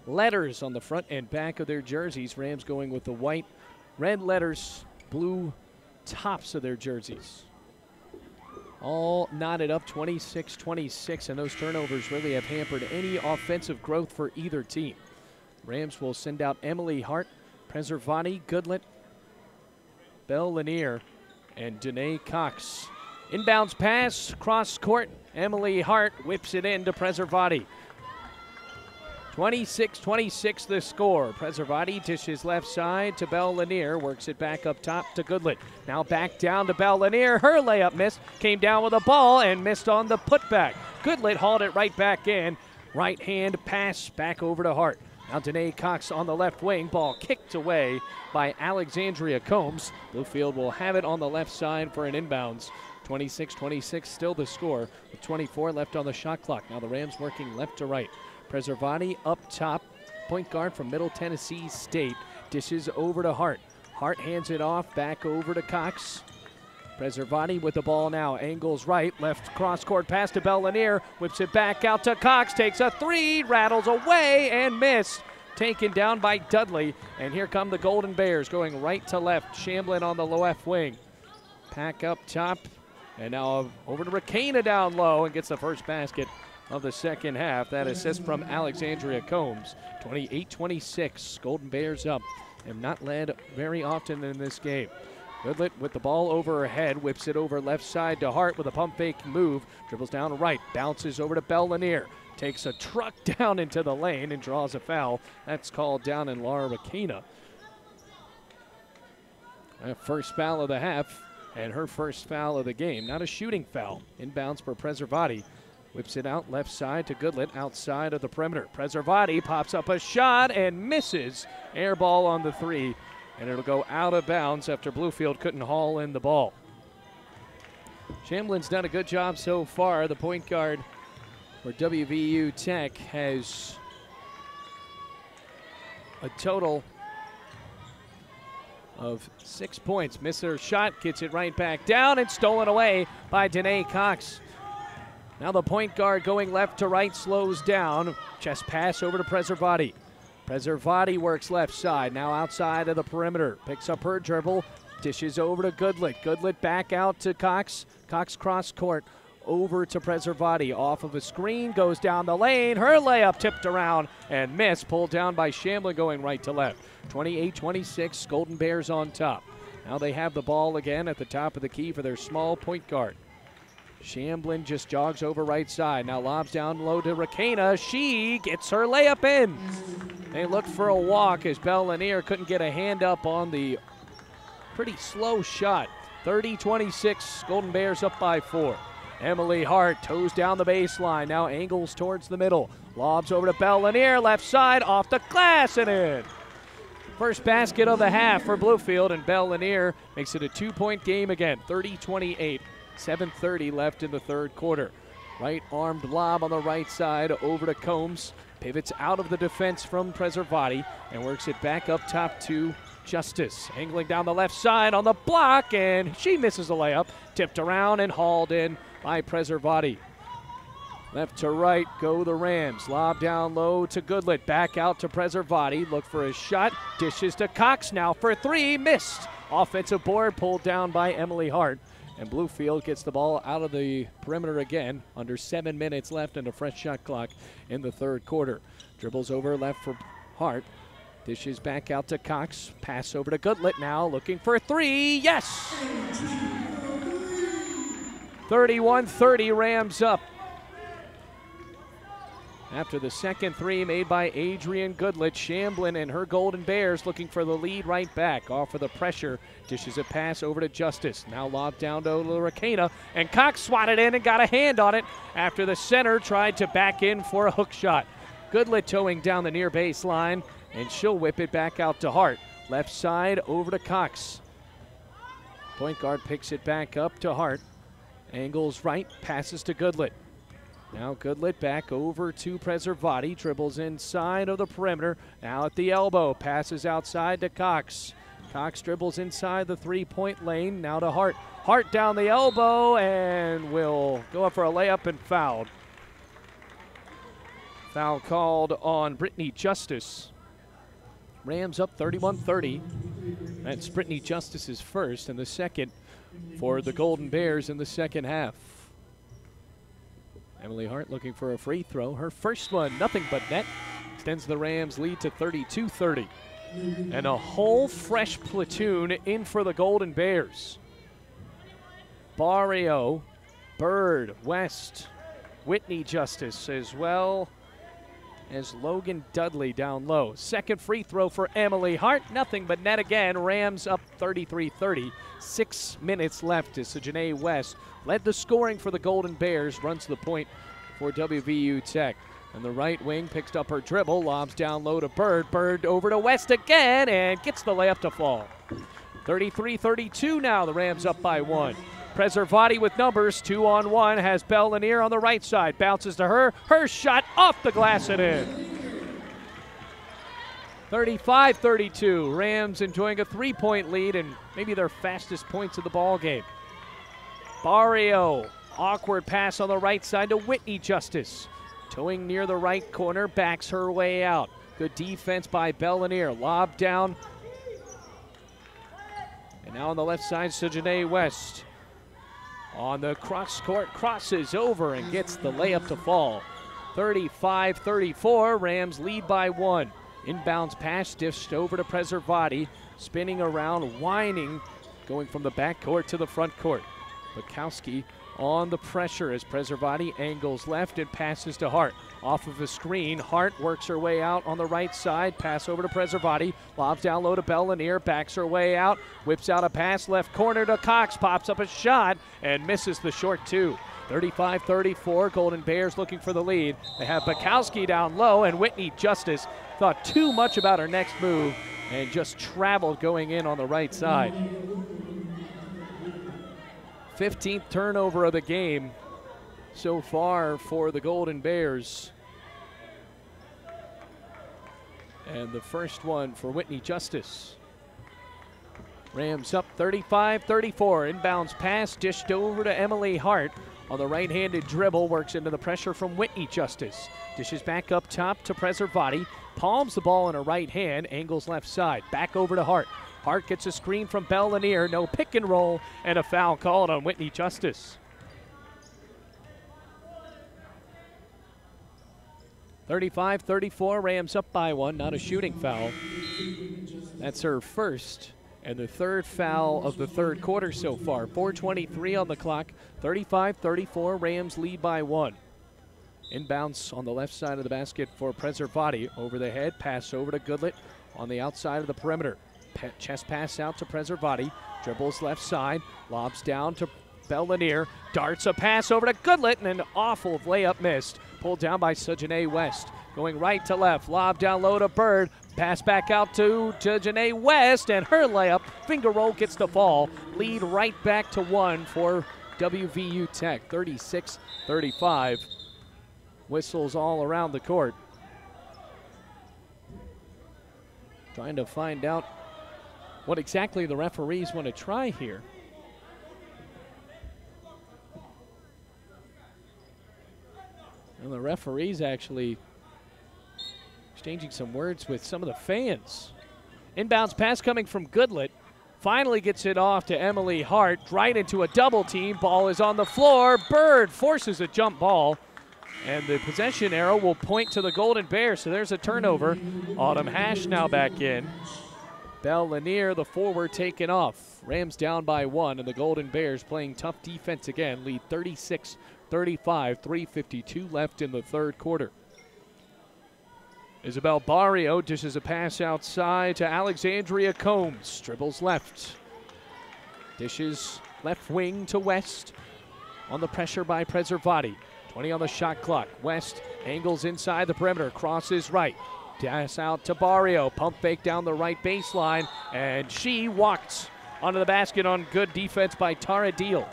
letters on the front and back of their jerseys. Rams going with the white, red letters, blue tops of their jerseys. All knotted up 26-26, and those turnovers really have hampered any offensive growth for either team. Rams will send out Emily Hart, Preservati, Goodlet, Belle Lanier, and Danae Cox. Inbounds pass, cross court. Emily Hart whips it in to Preservati. 26-26 the score. Preservati dishes left side to Belle Lanier, works it back up top to Goodlet. Now back down to Belle Lanier. Her layup missed, came down with a ball and missed on the putback. Goodlet hauled it right back in. Right hand pass back over to Hart. Now Danae Cox on the left wing, ball kicked away by Alexandria Combs. Bluefield will have it on the left side for an inbounds. 26-26 still the score with 24 left on the shot clock. Now the Rams working left to right. Preservati up top, point guard from Middle Tennessee State, dishes over to Hart. Hart hands it off, back over to Cox. Preservati with the ball now, angles right, left cross-court pass to Belle Lanier, whips it back out to Cox, takes a 3, rattles away and missed. Taken down by Dudley, and here come the Golden Bears going right to left. Shamblin on the left wing. Pack up top, and now over to Rakena down low and gets the first basket of the second half. That assist from Alexandria Combs. 28-26, Golden Bears up, and not led very often in this game. Goodlet with the ball over her head, whips it over left side to Hart with a pump fake move, dribbles down right, bounces over to Belle Lanier, takes a truck down into the lane and draws a foul. That's called down in Laura Rakena. First foul of the half and her first foul of the game. Not a shooting foul. Inbounds for Preservati. Whips it out left side to Goodlet outside of the perimeter. Preservati pops up a shot and misses. Air ball on the 3. And it'll go out of bounds after Bluefield couldn't haul in the ball. Shamblin's done a good job so far. The point guard for WVU Tech has a total of 6 points. Misses her shot, gets it right back down, and stolen away by Danae Cox. Now the point guard going left to right slows down. Chest pass over to Preservati. Preservati works left side, now outside of the perimeter. Picks up her dribble, dishes over to Goodlet. Goodlet back out to Cox. Cox cross court over to Preservati. Off of a screen, goes down the lane. Her layup tipped around and missed. Pulled down by Shamblin going right to left. 28-26, Golden Bears on top. Now they have the ball again at the top of the key for their small point guard. Shamblin just jogs over right side. Now lobs down low to Rakena. She gets her layup in. They looked for a walk as Belle Lanier couldn't get a hand up on the pretty slow shot. 30-26, Golden Bears up by 4. Emily Hart toes down the baseline. Now angles towards the middle. Lobs over to Belle Lanier, left side, off the glass and in. First basket of the half for Bluefield, and Belle Lanier makes it a 2-point game again. 30-28. 7:30 left in the third quarter. Right armed lob on the right side over to Combs. Pivots out of the defense from Preservati and works it back up top to Justice. Angling down the left side on the block, and she misses a layup. Tipped around and hauled in by Preservati. Left to right go the Rams. Lob down low to Goodlet. Back out to Preservati. Look for a shot. Dishes to Cox now for 3. Missed. Offensive board pulled down by Emily Hart. And Bluefield gets the ball out of the perimeter again. Under 7 minutes left and a fresh shot clock in the third quarter. Dribbles over left for Hart. Dishes back out to Cox. Pass over to Goodlet now. Looking for 3. Yes! 31-30, Rams up. After the second three made by Adrian Goodlet, Shamblin and her Golden Bears looking for the lead right back. Off of the pressure, dishes a pass over to Justice. Now lobbed down to Luricana, and Cox swatted in and got a hand on it after the center tried to back in for a hook shot. Goodlet towing down the near baseline, and she'll whip it back out to Hart. Left side over to Cox. Point guard picks it back up to Hart. Angles right, passes to Goodlet. Now Goodlet back over to Preservati, dribbles inside of the perimeter. Now at the elbow, passes outside to Cox. Cox dribbles inside the three-point lane, now to Hart. Hart down the elbow and will go up for a layup and fouled. Foul called on Brittany Justice. Rams up 31-30. That's Brittany Justice's first and the second for the Golden Bears in the second half. Emily Hart looking for a free throw. Her first one, nothing but net. Extends the Rams lead to 32-30. And a whole fresh platoon in for the Golden Bears. Barrio, Bird, West, Whitney Justice, as well as Logan Dudley down low. Second free throw for Emily Hart, nothing but net again. Rams up 33-30. 6 minutes left as Janae West led the scoring for the Golden Bears, runs the point for WVU Tech. And the right wing picks up her dribble, lobs down low to Bird. Bird over to West again and gets the layup to fall. 33-32 now, the Rams up by 1. Preservati with numbers, 2-on-1, has Bell Lanier on the right side. Bounces to her, her shot off the glass and in. 35-32, Rams enjoying a 3-point lead and maybe their fastest points of the ball game. Barrio, awkward pass on the right side to Whitney Justice. Towing near the right corner, backs her way out. Good defense by Bell Lanier, lob down. And now on the left side, Janae West. On the cross court, crosses over and gets the layup to fall. 35-34, Rams lead by 1. Inbounds pass dished over to Preservati, spinning around, whining, going from the backcourt to the front court. Bukowski on the pressure as Preservati angles left and passes to Hart. Off of a screen, Hart works her way out on the right side, pass over to Preservati, lobs down low to Bell Lanier, backs her way out, whips out a pass left corner to Cox, pops up a shot and misses the short two. 35-34, Golden Bears looking for the lead. They have Bukowski down low, and Whitney Justice thought too much about her next move and just traveled going in on the right side. 15th turnover of the game so far for the Golden Bears. And the first one for Whitney Justice. Rams up 35-34. Inbounds pass dished over to Emily Hart. On the right-handed dribble, works into the pressure from Whitney Justice. Dishes back up top to Preservati. Palms the ball in her right hand, angles left side. Back over to Hart. Hart gets a screen from Bell Lanier, no pick and roll, and a foul called on Whitney Justice. 35-34, Rams up by 1, not a shooting foul. That's her first and the third foul of the third quarter so far. 4:23 on the clock, 35-34, Rams lead by 1. Inbounds on the left side of the basket for Preservati. Over the head, pass over to Goodlet on the outside of the perimeter. Chest pass out to Preservati, dribbles left side, lobs down to Bell Lanier, darts a pass over to Goodlet, and an awful layup missed. Pulled down by Janae West. Going right to left, lob down low to Bird, pass back out to Janae West, and her layup, finger roll gets the fall. Lead right back to 1 for WVU Tech, 36-35. Whistles all around the court. Trying to find out what exactly the referees want to try here. And the referees actually exchanging some words with some of the fans. Inbounds pass coming from Goodlet. Finally gets it off to Emily Hart. Right into a double team. Ball is on the floor. Bird forces a jump ball. And the possession arrow will point to the Golden Bears. So there's a turnover. Autumn Hash now back in. Bell Lanier, the forward, taken off. Rams down by 1, and the Golden Bears playing tough defense again. Lead 36-35, 3:52 left in the third quarter. Isabel Barrio dishes a pass outside to Alexandria Combs. Dribbles left. Dishes left wing to West. On the pressure by Preservati. 20 on the shot clock. West angles inside the perimeter. Crosses right. Pass out to Barrio. Pump fake down the right baseline. And she walked onto the basket on good defense by Tara Deal.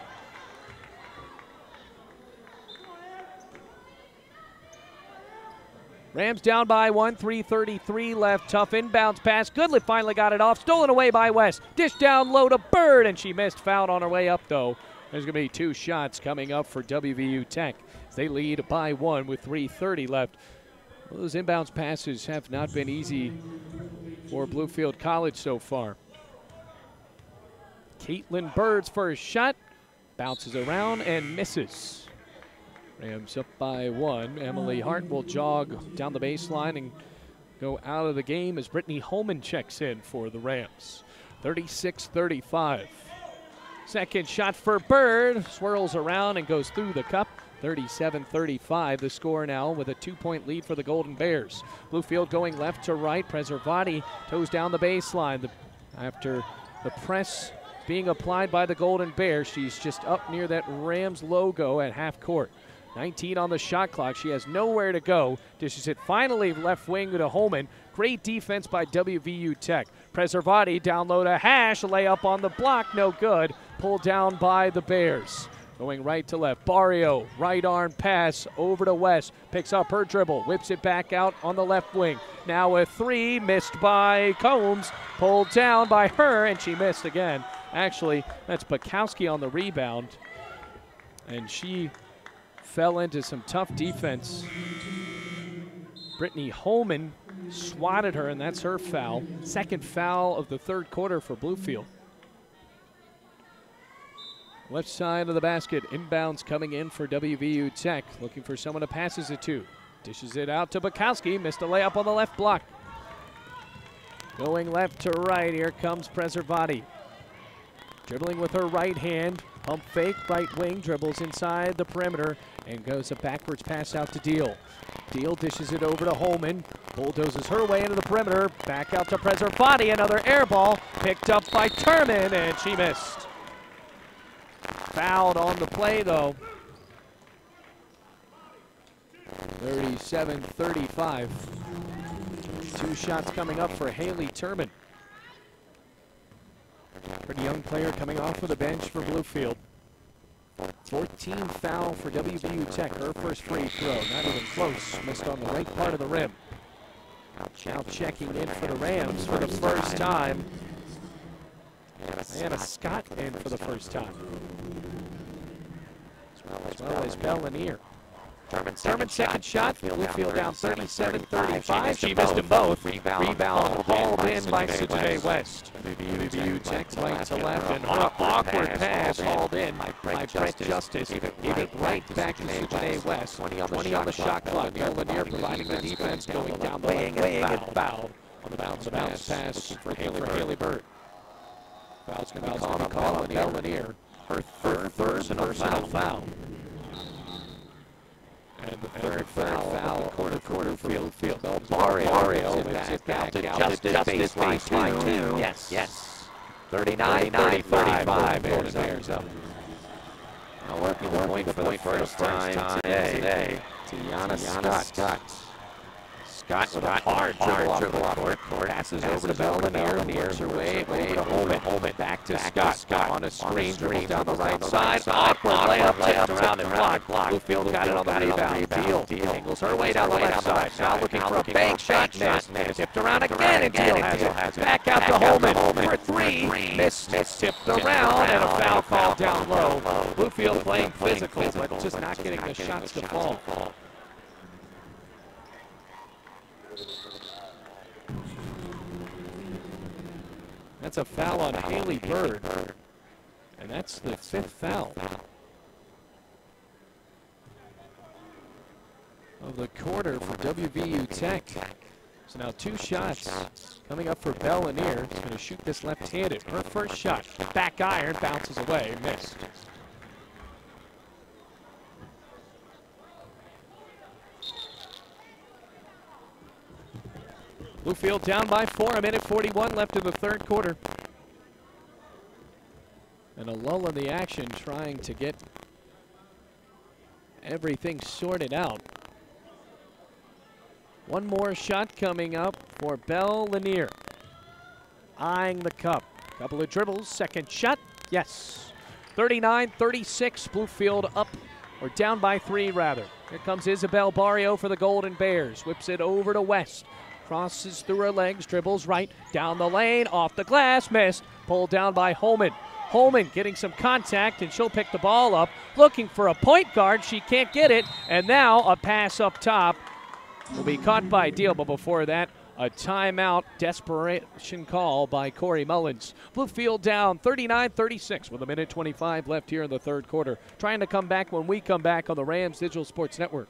Rams down by 1, 3:33 left. Tough inbounds pass. Goodlett finally got it off. Stolen away by West. Dish down low to Bird, and she missed. Fouled on her way up, though. There's going to be 2 shots coming up for WVU Tech. They lead by 1 with 3:30 left. Well, those inbounds passes have not been easy for Bluefield College so far. Caitlin Bird's first shot. Bounces around and misses. Rams up by 1. Emily Hart will jog down the baseline and go out of the game as Brittany Holman checks in for the Rams. 36-35. Second shot for Bird. Swirls around and goes through the cup. 37-35 the score now with a 2-point lead for the Golden Bears. Bluefield going left to right. Preservati toes down the baseline. After the press being applied by the Golden Bears, she's just up near that Rams logo at half court. 19 on the shot clock. She has nowhere to go. Dishes it finally left wing to Holman. Great defense by WVU Tech. Preservati down low to Hash. Layup on the block, no good. Pulled down by the Bears. Going right to left. Barrio, right arm pass over to West. Picks up her dribble. Whips it back out on the left wing. Now a 3 missed by Combs. Pulled down by her, and she missed again. Actually, that's Bukowski on the rebound. And she fell into some tough defense. Brittany Holman swatted her, and that's her foul. Second foul of the third quarter for Bluefield. Left side of the basket, inbounds coming in for WVU Tech. Looking for someone to passes it to. Dishes it out to Bukowski, missed a layup on the left block. Going left to right, here comes Preservati. Dribbling with her right hand, pump fake, right wing, dribbles inside the perimeter, and goes a backwards pass out to Deal. Deal dishes it over to Holman, bulldozes her way into the perimeter, back out to Preservati, another air ball, picked up by Turman, and she missed. Fouled on the play, though. 37-35. 2 shots coming up for Haley Turman. Pretty young player coming off of the bench for Bluefield. 14 foul for WVU Tech. Her first free throw, not even close. Missed on the right part of the rim. Now checking in for the Rams for the first time. Anna Scott in for the first time. As well as Bellanier. Turman's second shot. Bluefield down 37-35. She missed them both. Rebound hauled in by Sujay West. WVU Tech right to left, and on an awkward pass hauled in by Brett Justice. Gave it right back to Sujay West. 20 on the shot clock. Bellanier providing the defense, going down the lane and foul on the bounce pass for Haley Bird. Foul's going to be called on Bellanier. Her third personal foul. And the third foul, quarter field. Barrio moves it back to Justice baseline 2. Yes. 39-35. Bears up. Now working the point for the first time today. Tiana Scott. Scott with a hard dribble off court. Passes over to Bellanier. Works her way over to Holman. Back to Scott on a screen. Dribbles down the right side. Awkward layup around and blocked. Bluefield got it on the rebound. Deal angles her way down the left side. Now looking for a bank shot. Tipped around again, and Deal has it. Back out to Holman for 3. Missed. Tipped around, and a foul call down low. Bluefield playing physical, but just not getting the shots to fall. That's a foul on Haley Bird, and that's the 5th foul of the quarter for WVU Tech. So now 2 shots coming up for Bellanier. She's going to shoot this left-handed. Her first shot, back iron, bounces away, missed. Bluefield down by 4, a minute 41 left in the third quarter. And a lull in the action, trying to get everything sorted out. One more shot coming up for Belle Lanier. Eyeing the cup. Couple of dribbles, second shot, yes. 39-36, Bluefield up, or down by 3 rather. Here comes Isabel Barrio for the Golden Bears. Whips it over to West. Crosses through her legs, dribbles right, down the lane, off the glass, missed. Pulled down by Holman. Holman getting some contact, and she'll pick the ball up. Looking for a point guard, she can't get it. And now a pass up top will be caught by Deal, but before that, a timeout desperation call by Corey Mullins. Bluefield down 39-36 with a minute 25 left here in the third quarter. Trying to come back when we come back on the Rams Digital Sports Network.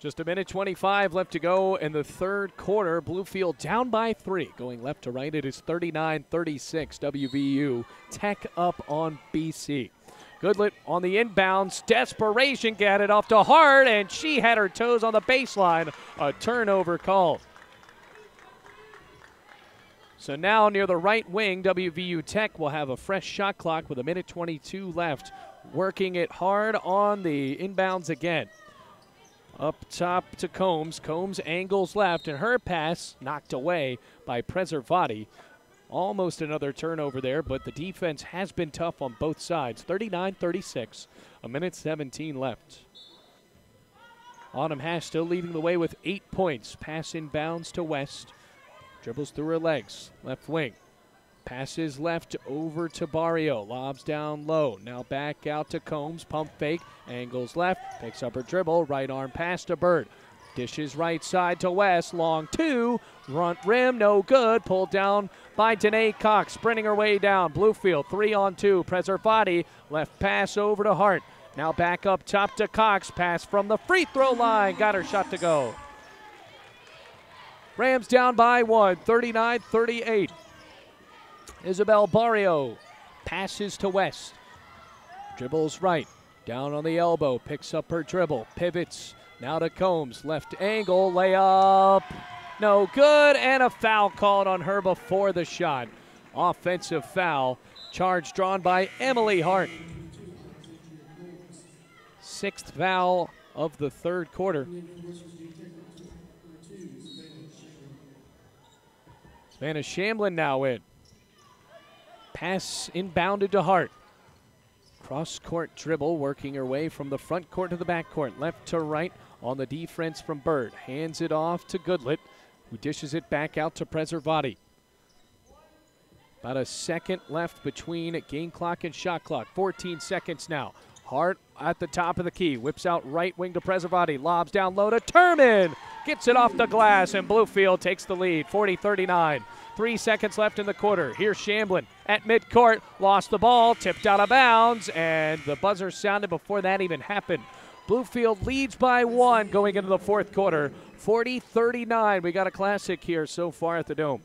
Just a minute 25 left to go in the third quarter. Bluefield down by 3. Going left to right, it is 39-36 WVU. Tech up on BC. Goodlet on the inbounds. Desperation, got it off to Hart, and she had her toes on the baseline. A turnover called. So now near the right wing, WVU Tech will have a fresh shot clock with a minute 22 left. Working it hard on the inbounds again. Up top to Combs. Combs angles left, and her pass knocked away by Preservati. Almost another turnover there, but the defense has been tough on both sides. 39-36, a minute 17 left. Autumn Hash still leading the way with 8 points. Pass inbounds to West. Dribbles through her legs. Left wing. Passes left over to Barrio. Lobs down low. Now back out to Combs. Pump fake. Angles left. Picks up her dribble. Right arm pass to Bird. Dishes right side to West. Long 2. Front rim. No good. Pulled down by Danae Cox. Sprinting her way down. Bluefield 3-on-2. Preservati. Left pass over to Hart. Now back up top to Cox. Pass from the free throw line. Got her shot to go. Rams down by 1. 39-38. Isabel Barrio passes to West. Dribbles right. Down on the elbow. Picks up her dribble. Pivots. Now to Combs. Left angle. Layup. No good. And a foul called on her before the shot. Offensive foul. Charge drawn by Emily Hart. 6th foul of the third quarter. Savannah Shamblin now in. Pass inbounded to Hart. Cross-court dribble, working her way from the front court to the back court. Left to right on the defense from Bird. Hands it off to Goodlet, who dishes it back out to Preservati. About a second left between game clock and shot clock. 14 seconds now. Hart at the top of the key. Whips out right wing to Preservati. Lobs down low to Turman. Gets it off the glass, and Bluefield takes the lead, 40-39. 3 seconds left in the quarter. Here's Shamblin at midcourt. Lost the ball, tipped out of bounds, and the buzzer sounded before that even happened. Bluefield leads by 1 going into the fourth quarter, 40-39. We got a classic here so far at the Dome.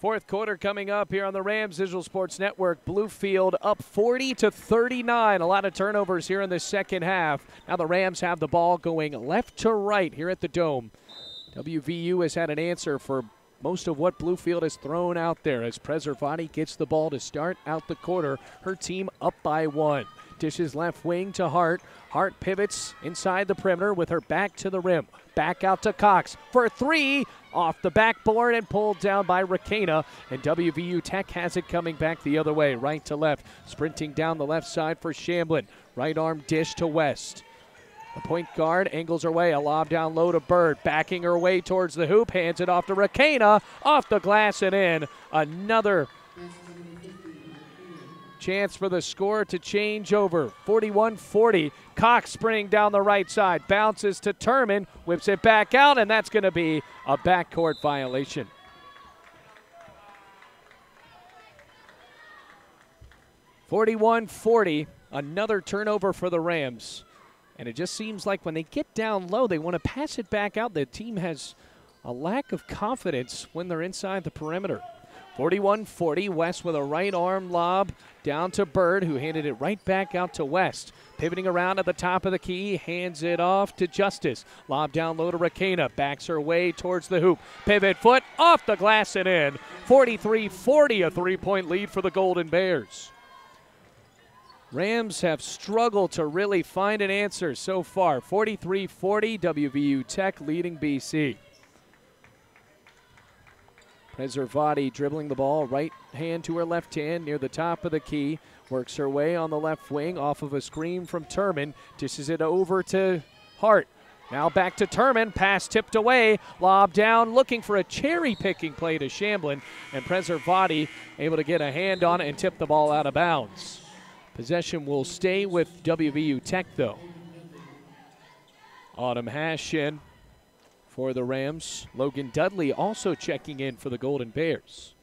Fourth quarter coming up here on the Rams Digital Sports Network. Bluefield up 40-39. A lot of turnovers here in the second half. Now the Rams have the ball going left to right here at the Dome. WVU has had an answer for most of what Bluefield has thrown out there as Preservati gets the ball to start out the quarter. Her team up by 1. Dishes left wing to Hart. Hart pivots inside the perimeter with her back to the rim. Back out to Cox for 3. Off the backboard and pulled down by Rakena. And WVU Tech has it coming back the other way, right to left. Sprinting down the left side for Shamblin. Right arm dish to West. The point guard angles her way. A lob down low to Bird. Backing her way towards the hoop. Hands it off to Rakena. Off the glass and in. Another chance for the score to change over. 41-40. Cox sprinting down the right side. Bounces to Turman. Whips it back out, and that's going to be a backcourt violation. (41-40). Another turnover for the Rams. And it just seems like when they get down low, they want to pass it back out. The team has a lack of confidence when they're inside the perimeter. 41-40, West with a right arm lob down to Bird, who handed it right back out to West. Pivoting around at the top of the key, hands it off to Justice. Lob down low to Rakena, backs her way towards the hoop. Pivot foot, off the glass and in. 43-40, a three-point lead for the Golden Bears. Rams have struggled to really find an answer so far. 43-40, WVU Tech leading BC. Preservati dribbling the ball, right hand to her left hand near the top of the key. Works her way on the left wing off of a screen from Turman. Dishes it over to Hart. Now back to Turman. Pass tipped away. Lob down, looking for a cherry-picking play to Shamblin. And Preservati able to get a hand on it and tip the ball out of bounds. Possession will stay with WVU Tech, though. Autumn Hash in for the Rams. Logan Dudley also checking in for the Golden Bears.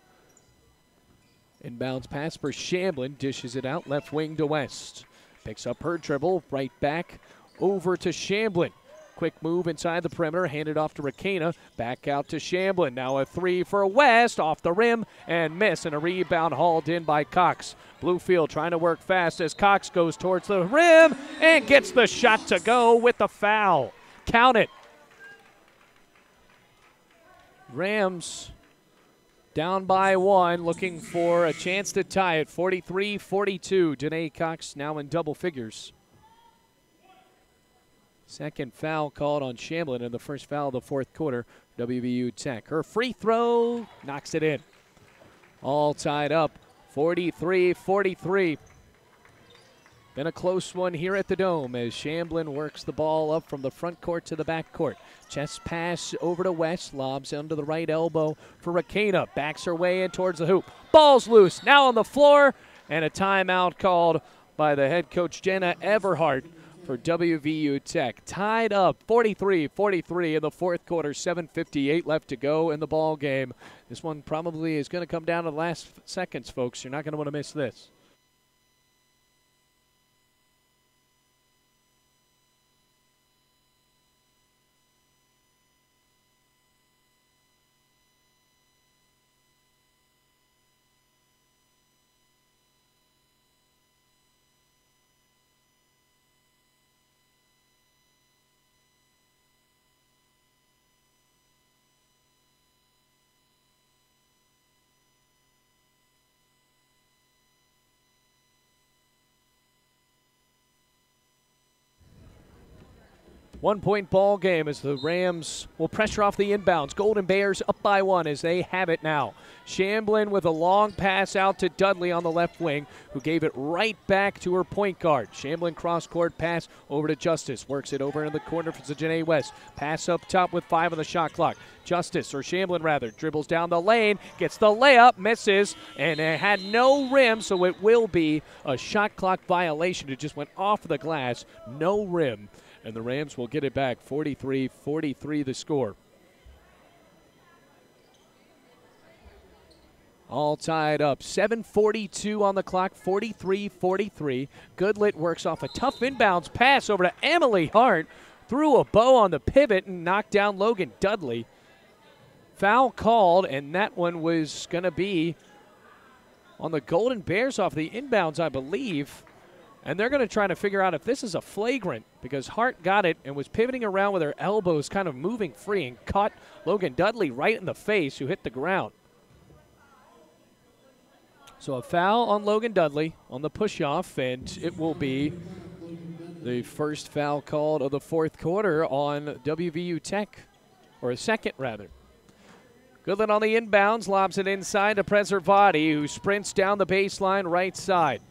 Inbounds pass for Shamblin. Dishes it out left wing to West. Picks up her dribble. Right back over to Shamblin. Quick move inside the perimeter. Handed off to Rakena. Back out to Shamblin. Now a 3 for West. Off the rim and miss. And a rebound hauled in by Cox. Bluefield trying to work fast as Cox goes towards the rim and gets the shot to go with the foul. Count it. Rams down by 1, looking for a chance to tie it. 43-42. Janae Cox now in double figures. Second foul called on Shamblin in the first foul of the fourth quarter. WVU Tech. Her free throw knocks it in. All tied up. 43-43. Been a close one here at the Dome as Shamblin works the ball up from the front court to the back court. Chest pass over to West, lobs under the right elbow for Rakena. Backs her way in towards the hoop. Ball's loose, now on the floor, and a timeout called by the head coach Jenna Everhart for WVU Tech. Tied up 43-43 in the fourth quarter, 7:58 left to go in the ball game. This one probably is going to come down to the last seconds, folks. You're not going to want to miss this. One-point ball game as the Rams will pressure off the inbounds. Golden Bears up by 1 as they have it now. Shamblin with a long pass out to Dudley on the left wing, who gave it right back to her point guard. Shamblin cross-court pass over to Justice. Works it over in the corner for Janae West. Pass up top with 5 on the shot clock. Justice, or Shamblin rather, dribbles down the lane, gets the layup, misses, and it had no rim, so it will be a shot clock violation. It just went off the glass, no rim. And the Rams will get it back, 43-43 the score. All tied up, 7:42 on the clock, 43-43. Goodlet works off a tough inbounds pass over to Emily Hart. Threw a bow on the pivot and knocked down Logan Dudley. foul called, and that one was going to be on the Golden Bears off the inbounds, I believe. And they're going to try to figure out if this is a flagrant, because Hart got it and was pivoting around with her elbows kind of moving free and caught Logan Dudley right in the face, who hit the ground. So a foul on Logan Dudley on the push-off, and it will be the first foul called of the fourth quarter on WVU Tech, or a second rather. Goodland on the inbounds, lobs it inside to Preservati, who sprints down the baseline right side.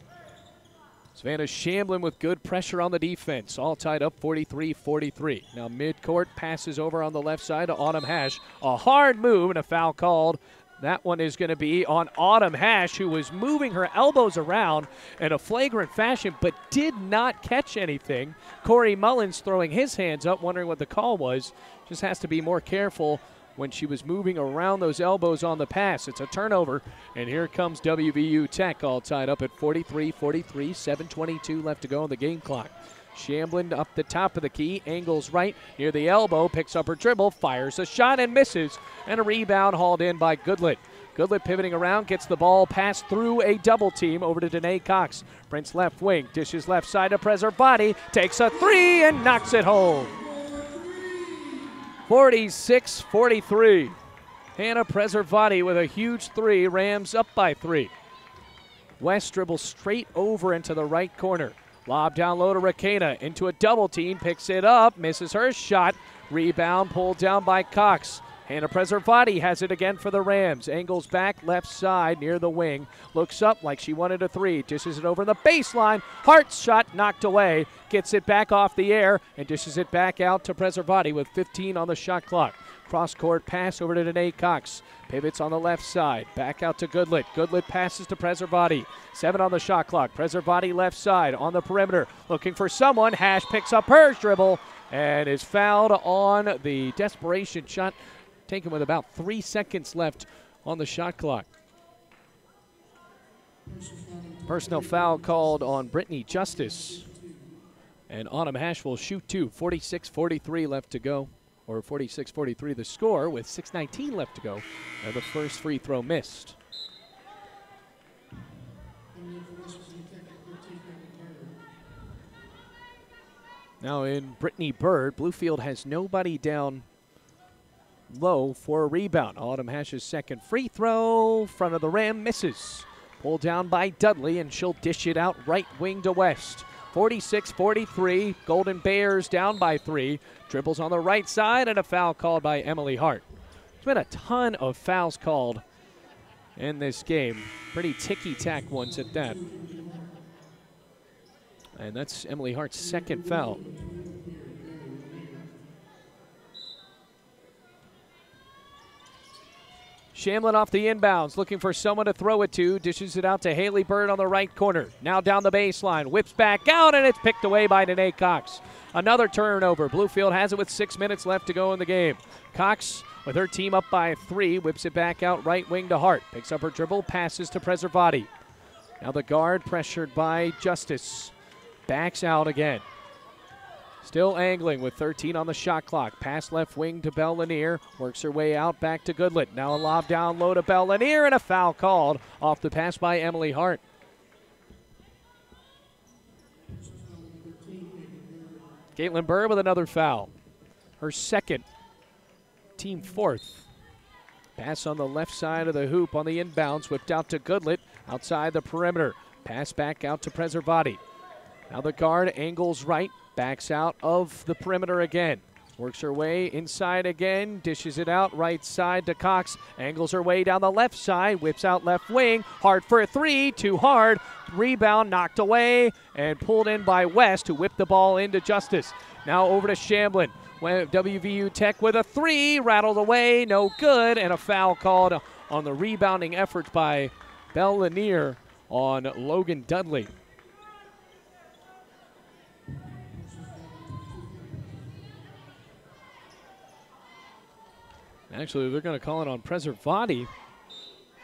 Savannah Shamblin with good pressure on the defense, all tied up 43-43. Now midcourt passes over on the left side to Autumn Hash. A hard move and a foul called. That one is going to be on Autumn Hash, who was moving her elbows around in a flagrant fashion but did not catch anything. Corey Mullins throwing his hands up, wondering what the call was. Just has to be more careful when she was moving around those elbows on the pass. It's a turnover, and here comes WVU Tech, all tied up at 43-43, 7:22 left to go on the game clock. Shamblin up the top of the key, angles right near the elbow, picks up her dribble, fires a shot and misses, and a rebound hauled in by Goodlet. Goodlet pivoting around, gets the ball passed through a double team over to Danae Cox. Prince left wing, dishes left side to Preservati, takes a three and knocks it home. 46-43. Hannah Preservati with a huge three, Rams up by 3. West dribbles straight over into the right corner. Lob down low to Rakena, into a double team, picks it up, misses her shot. Rebound pulled down by Cox. Hannah Preservati has it again for the Rams. Angles back left side near the wing. Looks up like she wanted a three. Dishes it over the baseline. Hart's shot knocked away. Gets it back off the air and dishes it back out to Preservati with 15 on the shot clock. Cross-court pass over to Danae Cox. Pivots on the left side. Back out to Goodlet. Goodlet passes to Preservati. 7 on the shot clock. Preservati left side on the perimeter. Looking for someone. Hash picks up her dribble and is fouled on the desperation shot taken with about 3 seconds left on the shot clock. Personal foul called on Brittany Justice. And Autumn Hash will shoot two. 46-43 left to go. Or 46-43 the score with 6:19 left to go. And the first free throw missed. Now in Brittany Bird, Bluefield has nobody down low for a rebound. Autumn Hash's second free throw, front of the rim, misses. Pulled down by Dudley, and she'll dish it out right wing to West. 46-43, Golden Bears down by 3. Dribbles on the right side, and a foul called by Emily Hart. There's been a ton of fouls called in this game. Pretty ticky-tack ones at that. And that's Emily Hart's second foul. Shamblin off the inbounds, looking for someone to throw it to. Dishes it out to Haley Bird on the right corner. Now down the baseline, whips back out, and it's picked away by Danae Cox. Another turnover. Bluefield has it with 6 minutes left to go in the game. Cox, with her team up by 3, whips it back out right wing to Hart. Picks up her dribble, passes to Preservati. Now the guard pressured by Justice. Backs out again. Still angling with 13 on the shot clock. Pass left wing to Belle Lanier. Works her way out back to Goodlet. Now a lob down low to Belle Lanier, and a foul called off the pass by Emily Hart. Caitlin Bird with another foul. Her second, team fourth. Pass on the left side of the hoop on the inbounds. Whipped out to Goodlet outside the perimeter. Pass back out to Preservati. Now the guard angles right. Backs out of the perimeter again. Works her way inside again. Dishes it out right side to Cox. Angles her way down the left side. Whips out left wing. Hard for a three. Too hard. Rebound knocked away and pulled in by West, who whipped the ball into Justice. Now over to Shamblin. WVU Tech with a three. Rattled away. No good. And a foul called on the rebounding efforts by Belle Lanier on Logan Dudley. Actually, they're going to call it on Preservati.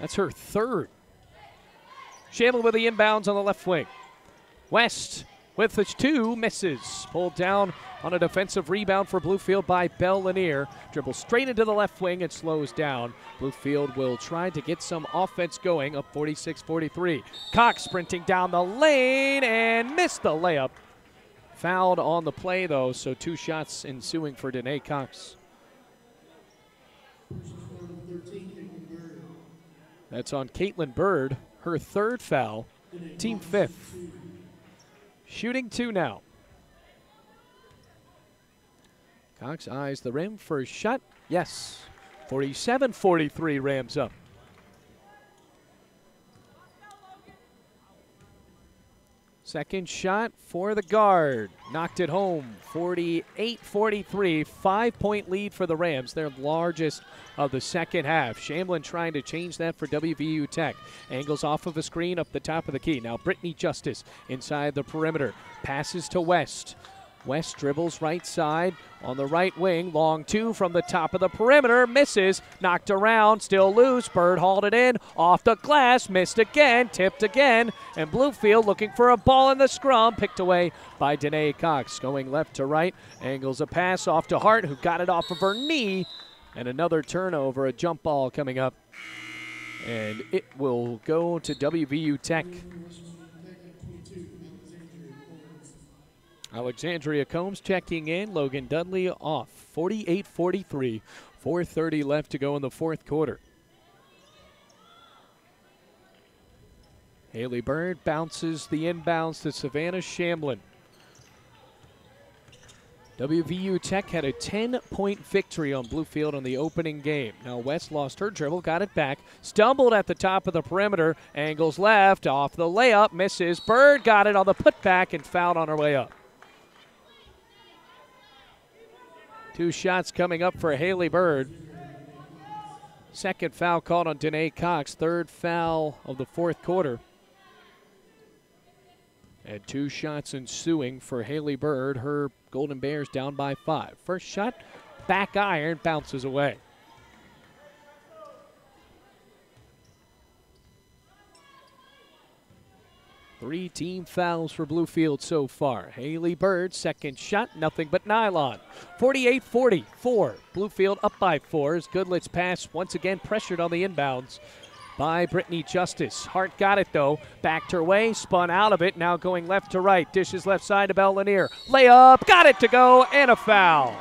That's her third. Shamblin with the inbounds on the left wing. West with the 2, misses. Pulled down on a defensive rebound for Bluefield by Bell Lanier. Dribbles straight into the left wing and slows down. Bluefield will try to get some offense going, up 46-43. Cox sprinting down the lane and missed the layup. Fouled on the play, though, so 2 shots ensuing for Danae Cox. That's on Caitlin Bird, her 3rd foul, team 5th. Shooting 2 now. Cox eyes the rim for a shot. Yes. 47-43, Rams up. Second shot for the guard. Knocked it home. 48-43. 5-point lead for the Rams. Their largest of the second half. Shamblin trying to change that for WVU Tech. Angles off of a screen up the top of the key. Now Brittany Justice inside the perimeter. Passes to West. West dribbles right side on the right wing. Long 2 from the top of the perimeter. Misses. Knocked around. Still loose. Bird hauled it in. Off the glass. Missed again. Tipped again. And Bluefield looking for a ball in the scrum. Picked away by Danae Cox. Going left to right. Angles a pass off to Hart, who got it off of her knee. And another turnover. A jump ball coming up. And it will go to WVU Tech. Alexandria Combs checking in. Logan Dudley off. 48-43. 4:30 left to go in the 4th quarter. Haley Bird bounces the inbounds to Savannah Shamblin. WVU Tech had a 10-point victory on Bluefield in the opening game. Now West lost her dribble, got it back, stumbled at the top of the perimeter, angles left, off the layup, misses. Bird got it on the putback and fouled on her way up. 2 shots coming up for Haley Bird. Second foul called on Danae Cox. 3rd foul of the 4th quarter. And 2 shots ensuing for Haley Bird. Her Golden Bears down by 5. First shot, back iron, bounces away. 3 team fouls for Bluefield so far. Haley Bird, second shot, nothing but nylon. 48-44. Bluefield up by 4 as Goodlet's pass once again pressured on the inbounds by Brittany Justice. Hart got it though, backed her way, spun out of it, now going left to right. Dishes left side to Bell Lanier. Layup, got it to go, and a foul.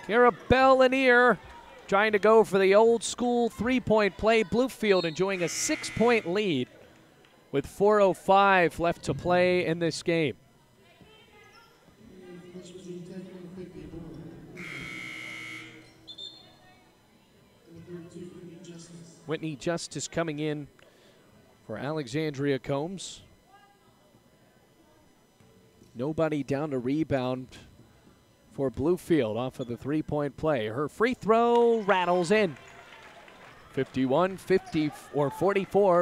Kara Bell Lanier trying to go for the old school 3-point play. Bluefield enjoying a 6-point lead with 4:05 left to play in this game. Whitney Justice coming in for Alexandria Combs. Nobody down to rebound for Bluefield off of the 3-point play. Her free throw rattles in. 51-44,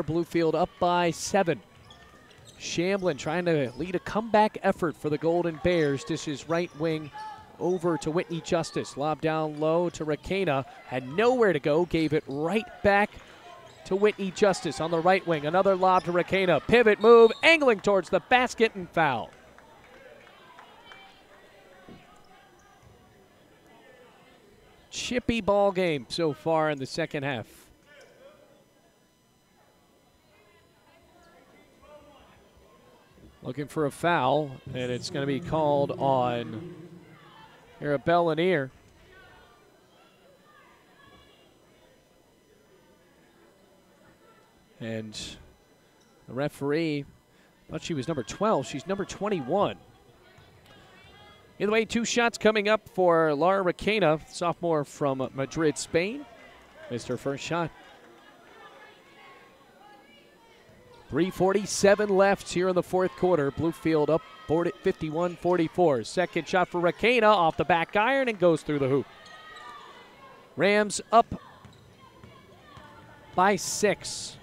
Bluefield up by 7. Shamblin trying to lead a comeback effort for the Golden Bears. Dishes right wing over to Whitney Justice. Lob down low to Rakena. Had nowhere to go. Gave it right back to Whitney Justice on the right wing. Another lob to Rakena. Pivot move, angling towards the basket and foul. Chippy ball game so far in the second half. Looking for a foul, and it's going to be called on Bell Lanier. And the referee thought she was number 12. She's number 21. Either way, 2 shots coming up for Lara Rakena, sophomore from Madrid, Spain. Missed her first shot. 3:47 left here in the 4th quarter. Bluefield up 51-44. Second shot for Rakena off the back iron and goes through the hoop. Rams up by 6.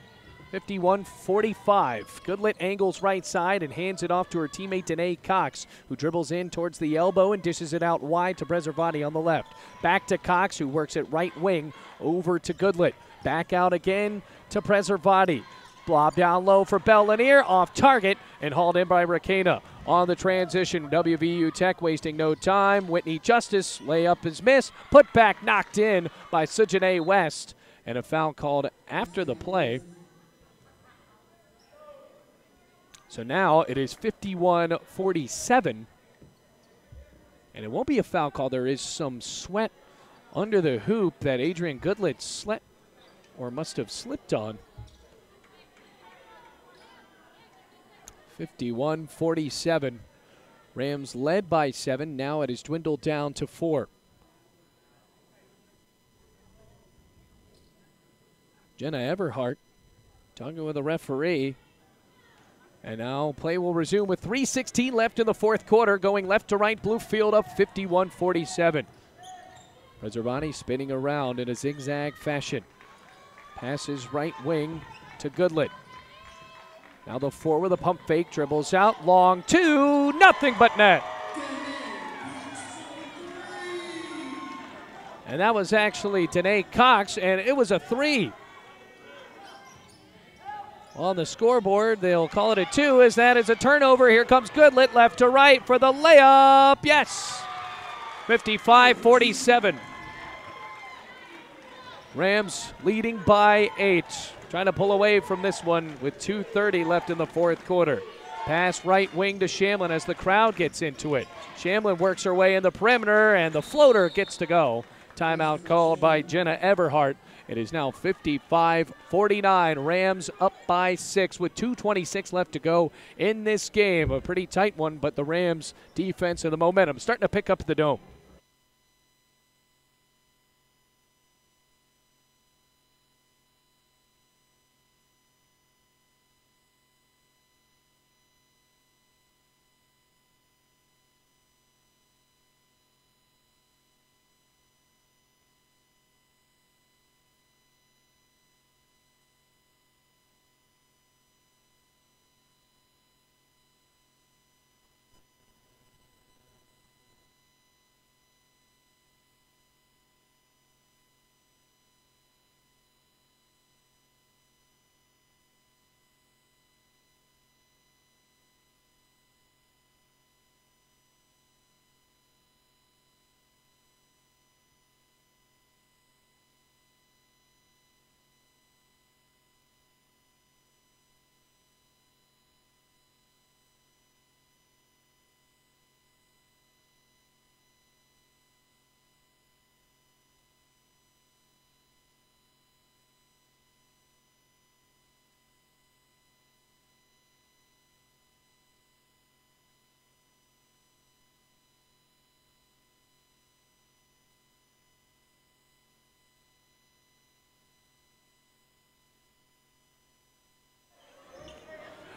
51-45. Goodlet angles right side and hands it off to her teammate Danae Cox, who dribbles in towards the elbow and dishes it out wide to Preservati on the left. Back to Cox, who works it right wing over to Goodlet. Back out again to Preservati. Blob down low for Bell Lanier, off target and hauled in by Rakena. On the transition, WVU Tech wasting no time. Whitney Justice, layup is missed. Put back knocked in by Sujanae West. And a foul called after the play. So now it is 51-47. And it won't be a foul call. There is some sweat under the hoop that Adrian Goodlet slept or must have slipped on. 51-47. Rams led by 7. Now it has dwindled down to 4. Jenna Everhart talking with the referee. And now play will resume with 3:16 left in the fourth quarter. Going left to right, Bluefield up 51-47. Preservani spinning around in a zigzag fashion. Passes right wing to Goodlet. Now the 4 with a pump fake, dribbles out, long 2, nothing but net. And that was actually Danae Cox, and it was a 3. On the scoreboard, they'll call it a 2 as that is a turnover. Here comes Goodlet, left to right for the layup. Yes! 55-47. Rams leading by 8. Trying to pull away from this one with 2:30 left in the fourth quarter. Pass right wing to Shamlin as the crowd gets into it. Shamlin works her way in the perimeter, and the floater gets to go. Timeout called by Jenna Everhart. It is now 55-49. Rams up by 6 with 2:26 left to go in this game. A pretty tight one, but the Rams defense and the momentum starting to pick up at the Dome.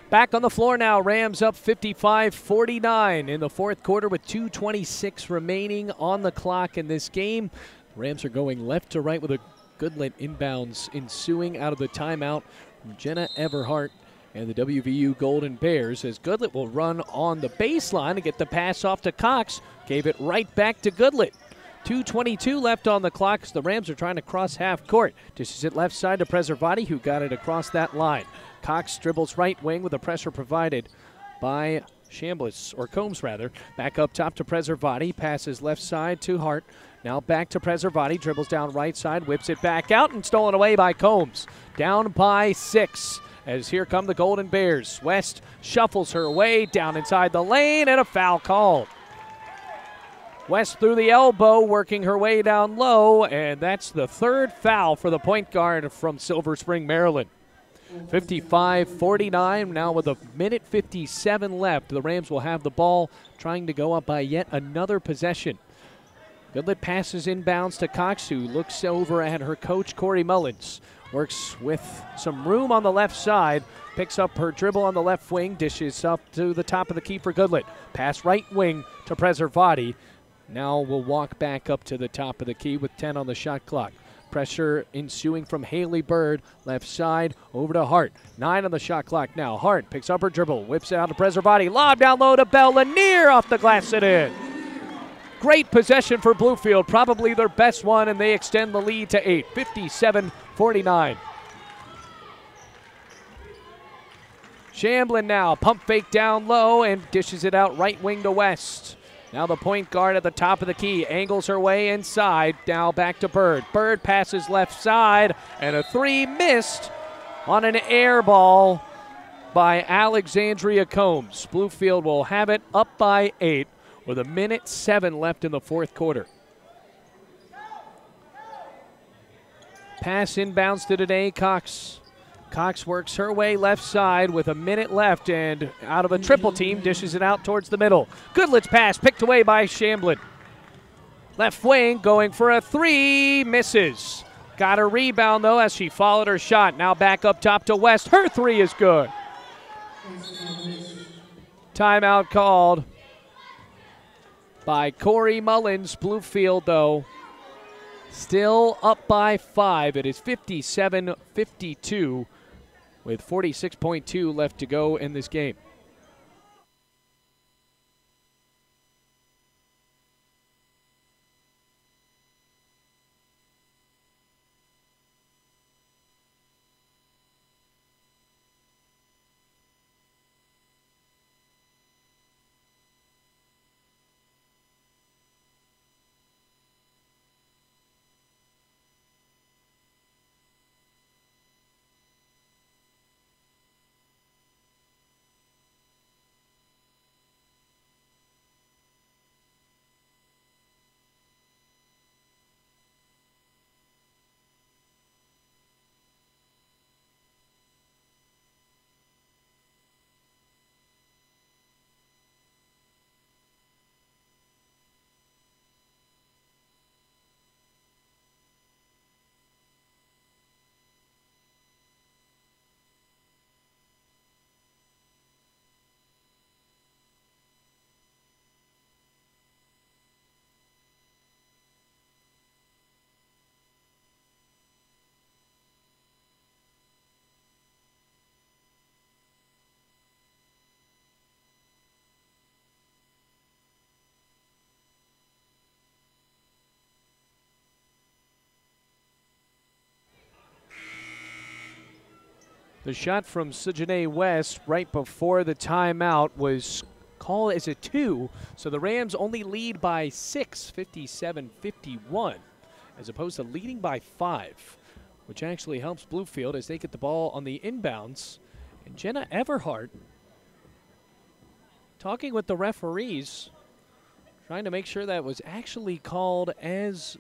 Back on the floor now, Rams up 55-49 in the fourth quarter with 2:26 remaining on the clock in this game. Rams are going left to right with a Goodlet inbounds ensuing out of the timeout from Jenna Everhart and the WVU Golden Bears as Goodlet will run on the baseline and get the pass off to Cox. Gave it right back to Goodlet. 2:22 left on the clock as the Rams are trying to cross half court. Dishes it left side to Preservati, who got it across that line. Cox dribbles right wing with the pressure provided by Combs rather. Back up top to Preservati, passes left side to Hart. Now back to Preservati, dribbles down right side, whips it back out and stolen away by Combs. Down by 6 as here come the Golden Bears. West shuffles her way down inside the lane and a foul called. West through the elbow, working her way down low, and that's the third foul for the point guard from Silver Spring, Maryland. 55-49 now with 1:57 left. The Rams will have the ball trying to go up by yet another possession. Goodlet passes inbounds to Cox, who looks over at her coach, Corey Mullins. Works with some room on the left side, picks up her dribble on the left wing, dishes up to the top of the key for Goodlet. Pass right wing to Preservati. Now we'll walk back up to the top of the key with 10 on the shot clock. Pressure ensuing from Haley Bird, left side, over to Hart. 9 on the shot clock now. Hart picks up her dribble, whips it out to Preservati. Lob down low to Bell Lanier, off the glass and in. Great possession for Bluefield, probably their best one, and they extend the lead to 8, 57-49. Shamblin now, pump fake down low and dishes it out right wing to West. Now the point guard at the top of the key, angles her way inside, now back to Bird. Bird passes left side, and a three missed on an air ball by Alexandria Combs. Bluefield will have it up by 8 with 1:07 left in the fourth quarter. Pass inbounds to Danae Cox. Cox works her way left side with a minute left, and out of a triple team, dishes it out towards the middle. Goodlet's pass picked away by Shamblin. Left wing going for a three, misses. Got a rebound though as she followed her shot. Now back up top to West. Her three is good. Timeout called by Corey Mullins. Bluefield though still up by 5. It is 57-52 with 46.2 left to go in this game. The shot from Sujanae West right before the timeout was called as a 2, so the Rams only lead by 6, 57-51, as opposed to leading by 5, which actually helps Bluefield as they get the ball on the inbounds. And Jenna Everhart talking with the referees, trying to make sure that was actually called as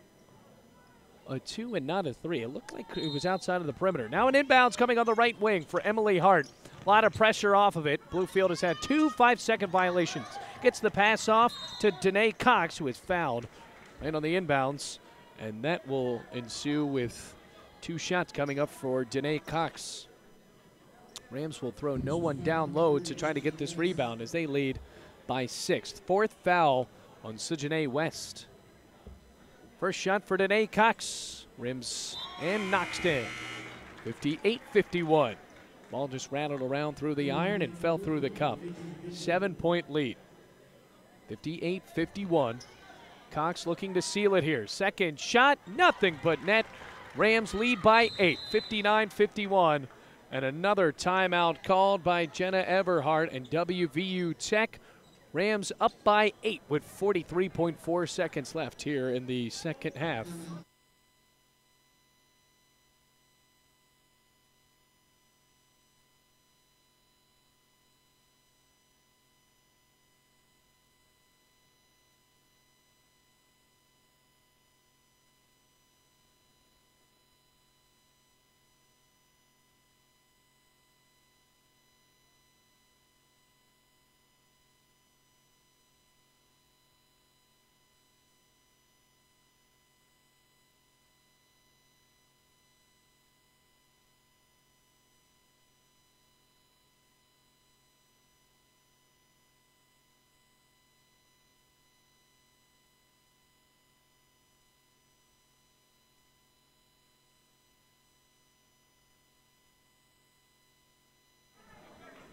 a 2 and not a 3. It looked like it was outside of the perimeter. Now an inbounds coming on the right wing for Emily Hart. A lot of pressure off of it. Bluefield has had 2 5-second violations. Gets the pass off to Danae Cox, who is fouled right on the inbounds. And that will ensue with 2 shots coming up for Danae Cox. Rams will throw no one down low to try to get this rebound as they lead by 6. 4th foul on Sujanae West. First shot for Danae Cox. Rims and knocks in. 58-51. Ball just rattled around through the iron and fell through the cup. 7-point lead. 58-51. Cox looking to seal it here. Second shot, nothing but net. Rams lead by 8, 59-51. And another timeout called by Jenna Everhart and WVU Tech. Rams up by 8 with 43.4 seconds left here in the second half.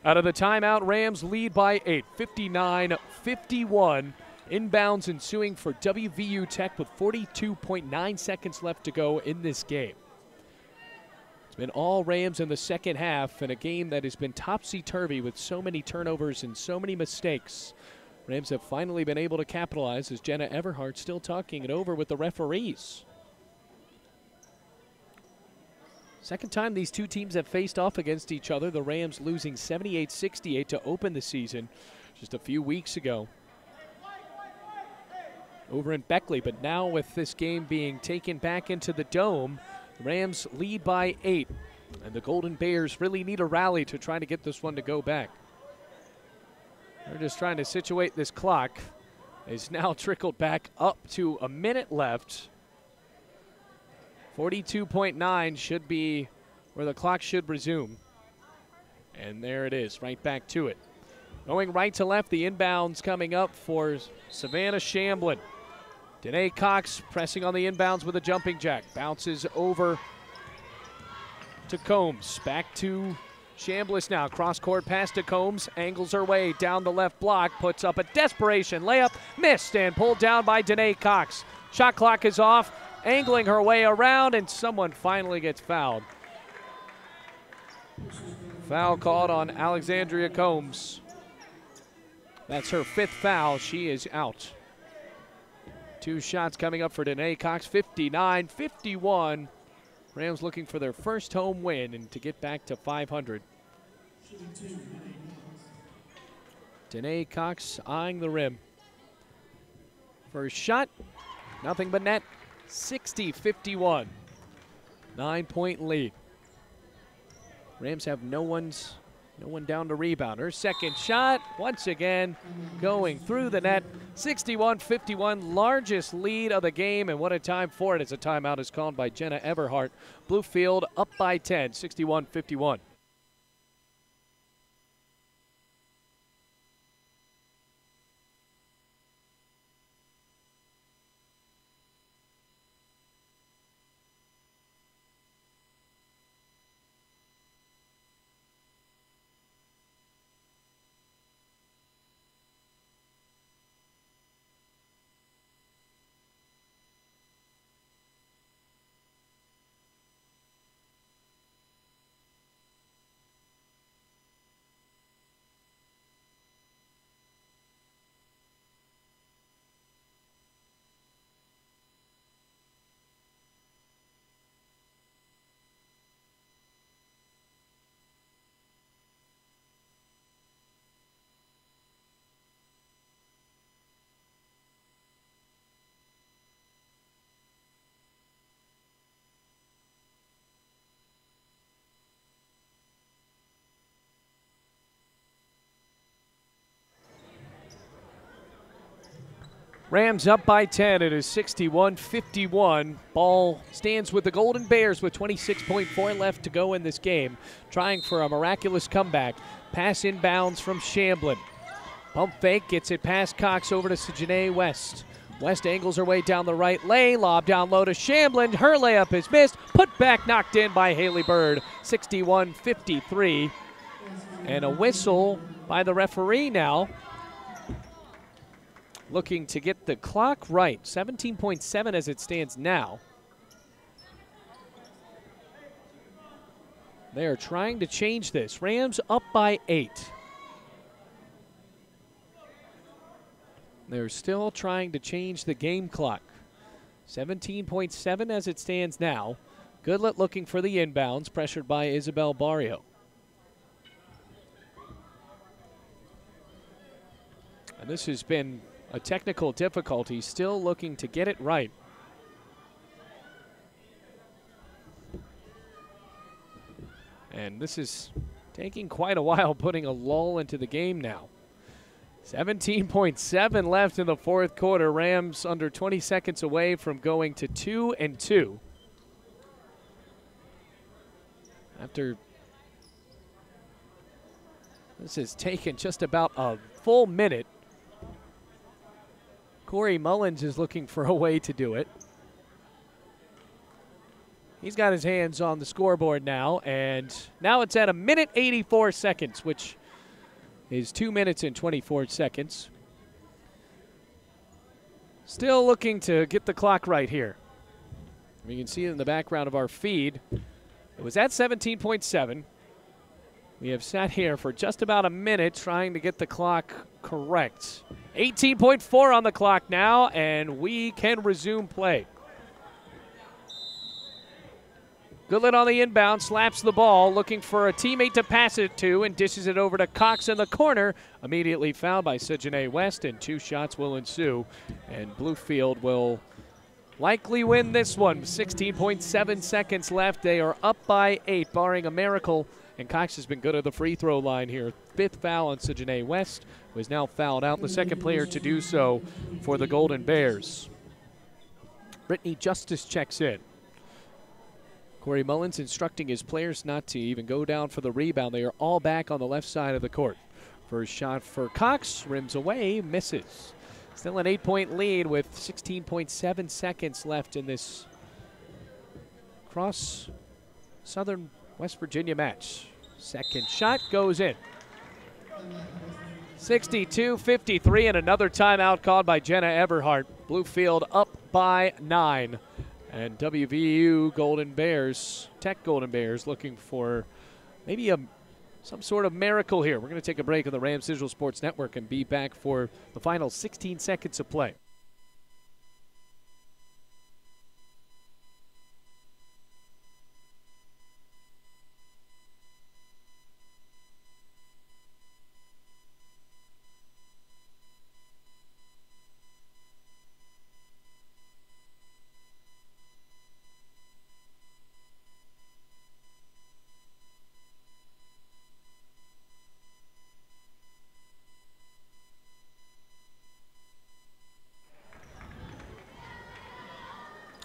Out of the timeout, Rams lead by 8, 59-51. Inbounds ensuing for WVU Tech with 42.9 seconds left to go in this game. Been all Rams in the second half in a game that has been topsy-turvy with so many turnovers and so many mistakes. Rams have finally been able to capitalize as Jenna Everhart still talking it over with the referees. Second time these two teams have faced off against each other. The Rams losing 78-68 to open the season just a few weeks ago over in Beckley. But now with this game being taken back into the Dome, the Rams lead by 8, and the Golden Bears really need a rally to try to get this one to go back. They're just trying to situate this clock. It's now trickled back up to a minute left. 42.9 should be where the clock should resume. And there it is, right back to it. Going right to left, the inbounds coming up for Savannah Shamblin. Danae Cox pressing on the inbounds with a jumping jack. Bounces over to Combs. Back to Chambliss now. Cross-court pass to Combs. Angles her way down the left block. Puts up a desperation layup. Missed and pulled down by Danae Cox. Shot clock is off. Angling her way around, and someone finally gets fouled. Foul called on Alexandria Combs. That's her 5th foul. She is out. 2 shots coming up for Danae Cox, 59-51. Rams looking for their first home win and to get back to 500. Danae Cox eyeing the rim. First shot, nothing but net, 60-51. 9-point lead. Rams have no one down to rebound. Her second shot, once again, going through the net. 61-51, largest lead of the game, and what a time for it as a timeout is called by Jenna Everhart. Bluefield up by 10, 61-51. Rams up by 10. It is 61-51. Ball stands with the Golden Bears with 26.4 left to go in this game. Trying for a miraculous comeback. Pass inbounds from Shamblin. Pump fake, gets it past Cox over to Janae West. West angles her way down the right lane. Lob down low to Shamblin. Her layup is missed. Put back, knocked in by Haley Bird. 61-53. And a whistle by the referee now. Looking to get the clock right. 17.7 as it stands now. They are trying to change this. Rams up by 8. They're still trying to change the game clock. 17.7 as it stands now. Goodlett looking for the inbounds, pressured by Isabel Barrio. And this has been a technical difficulty, still looking to get it right. And this is taking quite a while, putting a lull into the game now. 17.7 left in the fourth quarter. Rams under 20 seconds away from going to 2-2. After this has taken just about a full minute, Corey Mullins is looking for a way to do it. He's got his hands on the scoreboard now, and now it's at 1:84 seconds, which is 2 minutes and 24 seconds. Still looking to get the clock right here. We can see it in the background of our feed. It was at 17.7. We have sat here for just about a minute trying to get the clock correct. 18.4 on the clock now, and we can resume play. Goodland on the inbound, slaps the ball, looking for a teammate to pass it to, and dishes it over to Cox in the corner. Immediately fouled by Sejane West, and 2 shots will ensue. And Bluefield will likely win this one. 16.7 seconds left. They are up by 8, barring a miracle. And Cox has been good at the free throw line here. 5th foul on Sejane West, who is now fouled out. The second player to do so for the Golden Bears. Brittany Justice checks in. Corey Mullins instructing his players not to even go down for the rebound. They are all back on the left side of the court. First shot for Cox, rims away, misses. Still an 8-point lead with 16.7 seconds left in this cross Southern West Virginia match. Second shot goes in. 62-53, and another timeout called by Jenna Eberhardt. Bluefield up by 9. And WVU Golden Bears, Tech Golden Bears, looking for maybe some sort of miracle here. We're going to take a break on the Rams Digital Sports Network and be back for the final 16 seconds of play.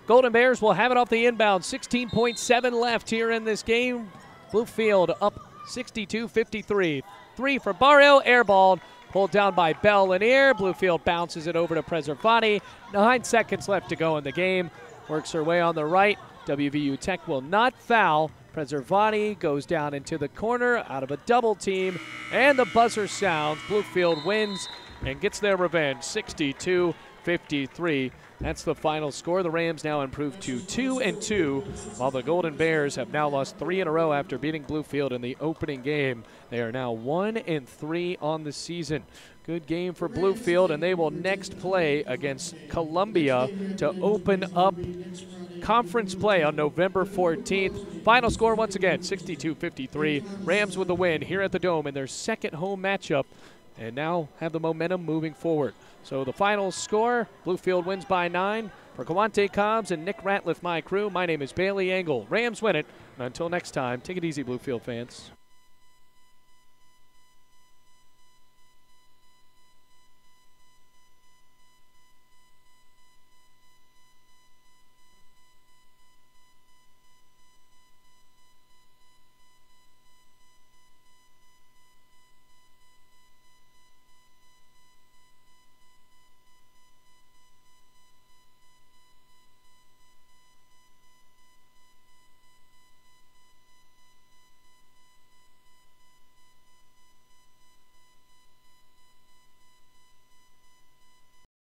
Golden Bears will have it off the inbound. 16.7 left here in this game. Bluefield up 62-53. 3 for Barrio, airballed, pulled down by Bell Lanier. Bluefield bounces it over to Preservati. 9 seconds left to go in the game. Works her way on the right. WVU Tech will not foul. Preservati goes down into the corner out of a double team, and the buzzer sounds. Bluefield wins and gets their revenge, 62-53. That's the final score. The Rams now improved to 2-2, while the Golden Bears have now lost 3 in a row after beating Bluefield in the opening game. They are now 1-3 on the season. Good game for Bluefield, and they will next play against Columbia to open up conference play on November 14th. Final score once again, 62-53. Rams with the win here at the Dome in their second home matchup, and now have the momentum moving forward. So the final score, Bluefield wins by 9. For Kawante Cobbs and Nick Ratliff, my crew, my name is Bailey Engel. Rams win it. And until next time, take it easy, Bluefield fans.